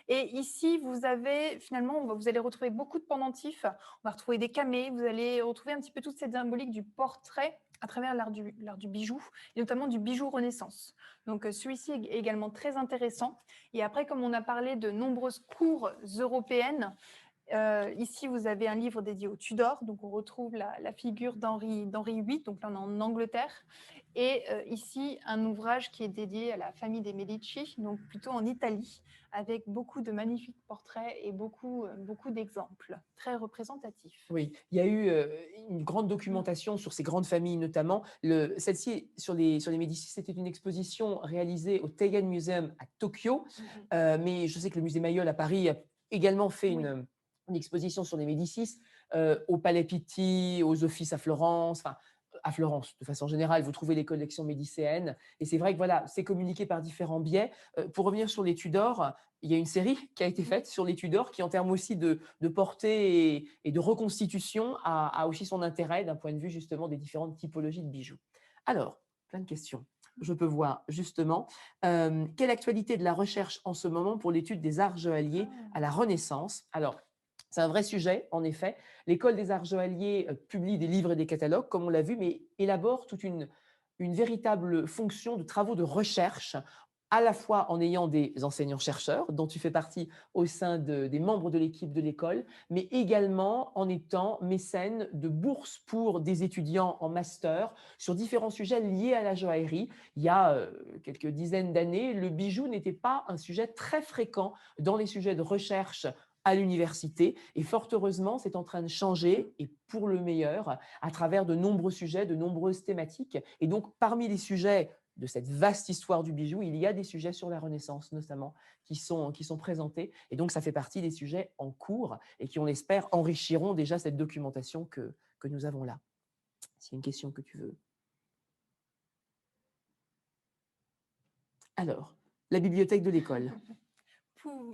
Et ici, vous avez finalement, vous allez retrouver beaucoup de pendentifs, on va retrouver des camées, vous allez retrouver un petit peu toute cette symbolique du portrait à travers l'art du bijou, et notamment du bijou Renaissance. Donc celui-ci est également très intéressant. Et après, comme on a parlé de nombreuses cours européennes, ici, vous avez un livre dédié aux Tudors, donc on retrouve la figure d'Henri VIII, donc là on est en Angleterre, et ici un ouvrage qui est dédié à la famille des Medici, donc plutôt en Italie, avec beaucoup de magnifiques portraits et beaucoup d'exemples, très représentatifs. Oui, il y a eu une grande documentation sur ces grandes familles notamment. Celle-ci sur les Médicis, c'était une exposition réalisée au Teigen Museum à Tokyo, mais je sais que le musée Mayol à Paris a également fait Oui. une exposition sur les Médicis au Palais Pitti, aux Offices à Florence, de façon générale, vous trouvez les collections médicéennes. Et c'est vrai que voilà, c'est communiqué par différents biais. Pour revenir sur les Tudors, il y a une série qui a été faite sur les Tudors qui, en termes aussi de portée et de reconstitution, a aussi son intérêt d'un point de vue justement des différentes typologies de bijoux. Alors, plein de questions. Je peux voir justement quelle actualité de la recherche en ce moment pour l'étude des arts joailliers à la Renaissance. Alors, c'est un vrai sujet, en effet. L'École des arts joailliers publie des livres et des catalogues, comme on l'a vu, mais élabore toute une véritable fonction de travaux de recherche, à la fois en ayant des enseignants-chercheurs, dont tu fais partie au sein des membres de l'équipe de l'école, mais également en étant mécène de bourses pour des étudiants en master sur différents sujets liés à la joaillerie. Il y a quelques dizaines d'années, le bijou n'était pas un sujet très fréquent dans les sujets de recherche à l'université. Et fort heureusement, c'est en train de changer et pour le meilleur à travers de nombreux sujets, de nombreuses thématiques. Et donc, parmi les sujets de cette vaste histoire du bijou, il y a des sujets sur la Renaissance notamment qui sont présentés. Et donc, ça fait partie des sujets en cours et qui, on l'espère, enrichiront déjà cette documentation que nous avons là. C'est une question que tu veux. Alors, la bibliothèque de l'école.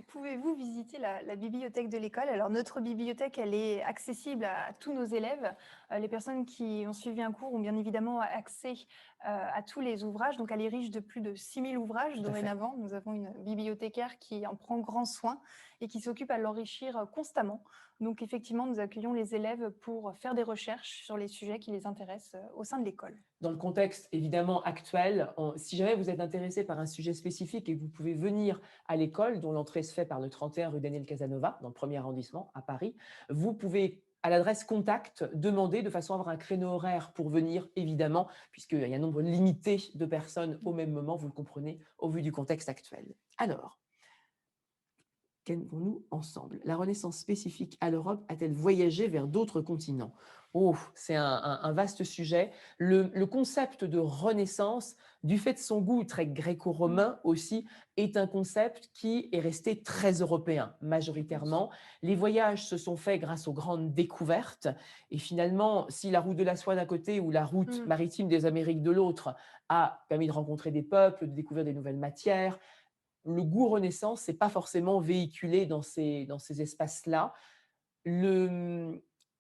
Pouvez-vous visiter la bibliothèque de l'école? Alors, notre bibliothèque, elle est accessible à tous nos élèves. Les personnes qui ont suivi un cours ont bien évidemment accès à tous les ouvrages. Donc, elle est riche de plus de 6000 ouvrages dorénavant. Nous avons une bibliothécaire qui en prend grand soin et qui s'occupe à l'enrichir constamment. Donc, effectivement, nous accueillons les élèves pour faire des recherches sur les sujets qui les intéressent au sein de l'école. Dans le contexte évidemment actuel, si jamais vous êtes intéressé par un sujet spécifique et que vous pouvez venir à l'école, dont l'entrée se fait par le 31 rue Daniel Casanova, dans le 1er arrondissement à Paris, vous pouvez, à l'adresse contact, demander de façon à avoir un créneau horaire pour venir, évidemment, puisqu'il y a un nombre limité de personnes au même moment, vous le comprenez, au vu du contexte actuel. Alors, qu'aimons-nous ensemble? La Renaissance spécifique à l'Europe a-t-elle voyagé vers d'autres continents? Oh, c'est un vaste sujet. Le concept de Renaissance, du fait de son goût très gréco-romain aussi, est un concept qui est resté très européen, majoritairement. Les voyages se sont faits grâce aux grandes découvertes. Et finalement, si la route de la soie d'un côté ou la route maritime des Amériques de l'autre a permis de rencontrer des peuples, de découvrir des nouvelles matières, le goût Renaissance n'est pas forcément véhiculé dans ces espaces-là.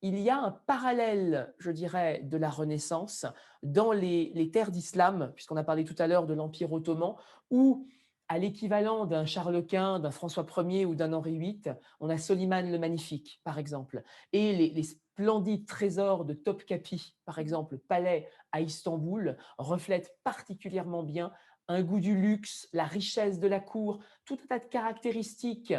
Il y a un parallèle, je dirais, de la Renaissance dans les terres d'islam, puisqu'on a parlé tout à l'heure de l'Empire ottoman, où, à l'équivalent d'un Charles Quint, d'un François Ier ou d'un Henri VIII, on a Soliman le Magnifique, par exemple. Et les splendides trésors de Topkapi, par exemple, palais à Istanbul, reflètent particulièrement bien un goût du luxe, la richesse de la cour, tout un tas de caractéristiques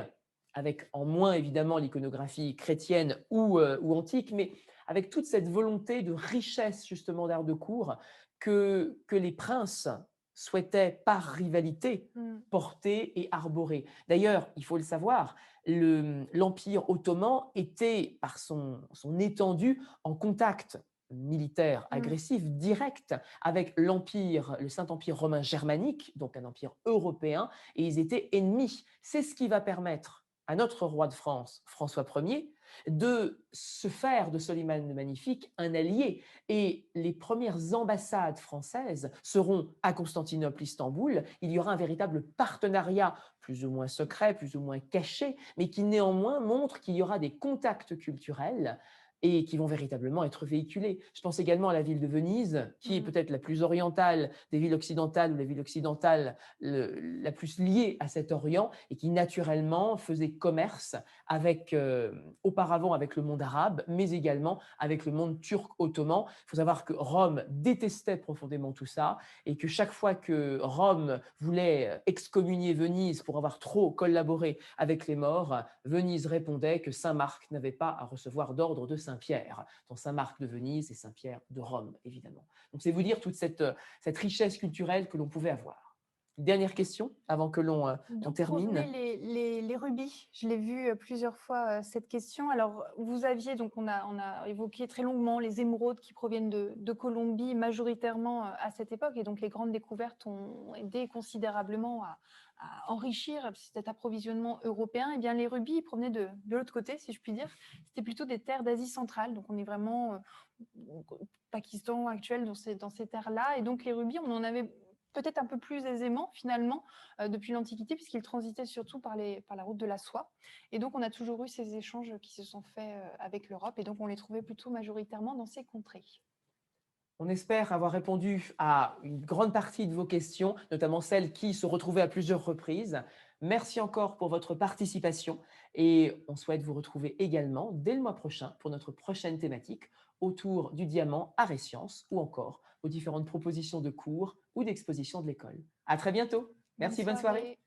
avec en moins évidemment l'iconographie chrétienne ou antique, mais avec toute cette volonté de richesse justement d'art de cour que les princes souhaitaient par rivalité porter et arborer. D'ailleurs, il faut le savoir, l'Empire ottoman était par son étendue en contact militaire agressif direct avec l'Empire, le Saint-Empire romain germanique, donc un empire européen, et ils étaient ennemis. C'est ce qui va permettre à notre roi de France, François Ier, de se faire de Soliman le Magnifique un allié. Et les premières ambassades françaises seront à Constantinople, Istanbul. Il y aura un véritable partenariat, plus ou moins secret, plus ou moins caché, mais qui néanmoins montre qu'il y aura des contacts culturels et qui vont véritablement être véhiculés. Je pense également à la ville de Venise, qui est peut-être la plus orientale des villes occidentales, ou la ville occidentale la plus liée à cet Orient, et qui naturellement faisait commerce avec, auparavant avec le monde arabe, mais également avec le monde turc ottoman. Il faut savoir que Rome détestait profondément tout ça, et que chaque fois que Rome voulait excommunier Venise pour avoir trop collaboré avec les morts, Venise répondait que Saint Marc n'avait pas à recevoir d'ordre de Saint-Pierre, dont Saint Marc de Venise et Saint-Pierre de Rome, évidemment. Donc c'est vous dire toute cette richesse culturelle que l'on pouvait avoir. Dernière question avant que l'on D'où termine. provenaient les rubis? Je l'ai vu plusieurs fois cette question. Alors, vous aviez, donc on a évoqué très longuement les émeraudes qui proviennent de Colombie majoritairement à cette époque. Et donc, les grandes découvertes ont aidé considérablement à enrichir cet approvisionnement européen. Et bien, les rubis ils provenaient de l'autre côté, si je puis dire. C'était plutôt des terres d'Asie centrale. Donc, on est vraiment au Pakistan actuel dans ces terres-là. Et donc, les rubis, on en avait peut-être un peu plus aisément finalement depuis l'Antiquité, puisqu'ils transitaient surtout par la route de la soie. Et donc, on a toujours eu ces échanges qui se sont faits avec l'Europe, et donc on les trouvait plutôt majoritairement dans ces contrées. On espère avoir répondu à une grande partie de vos questions, notamment celles qui se retrouvaient à plusieurs reprises. Merci encore pour votre participation et on souhaite vous retrouver également dès le mois prochain pour notre prochaine thématique autour du diamant, art et sciences ou encore aux différentes propositions de cours ou d'expositions de l'école. À très bientôt. Bonne Merci, bonne soirée. soirée.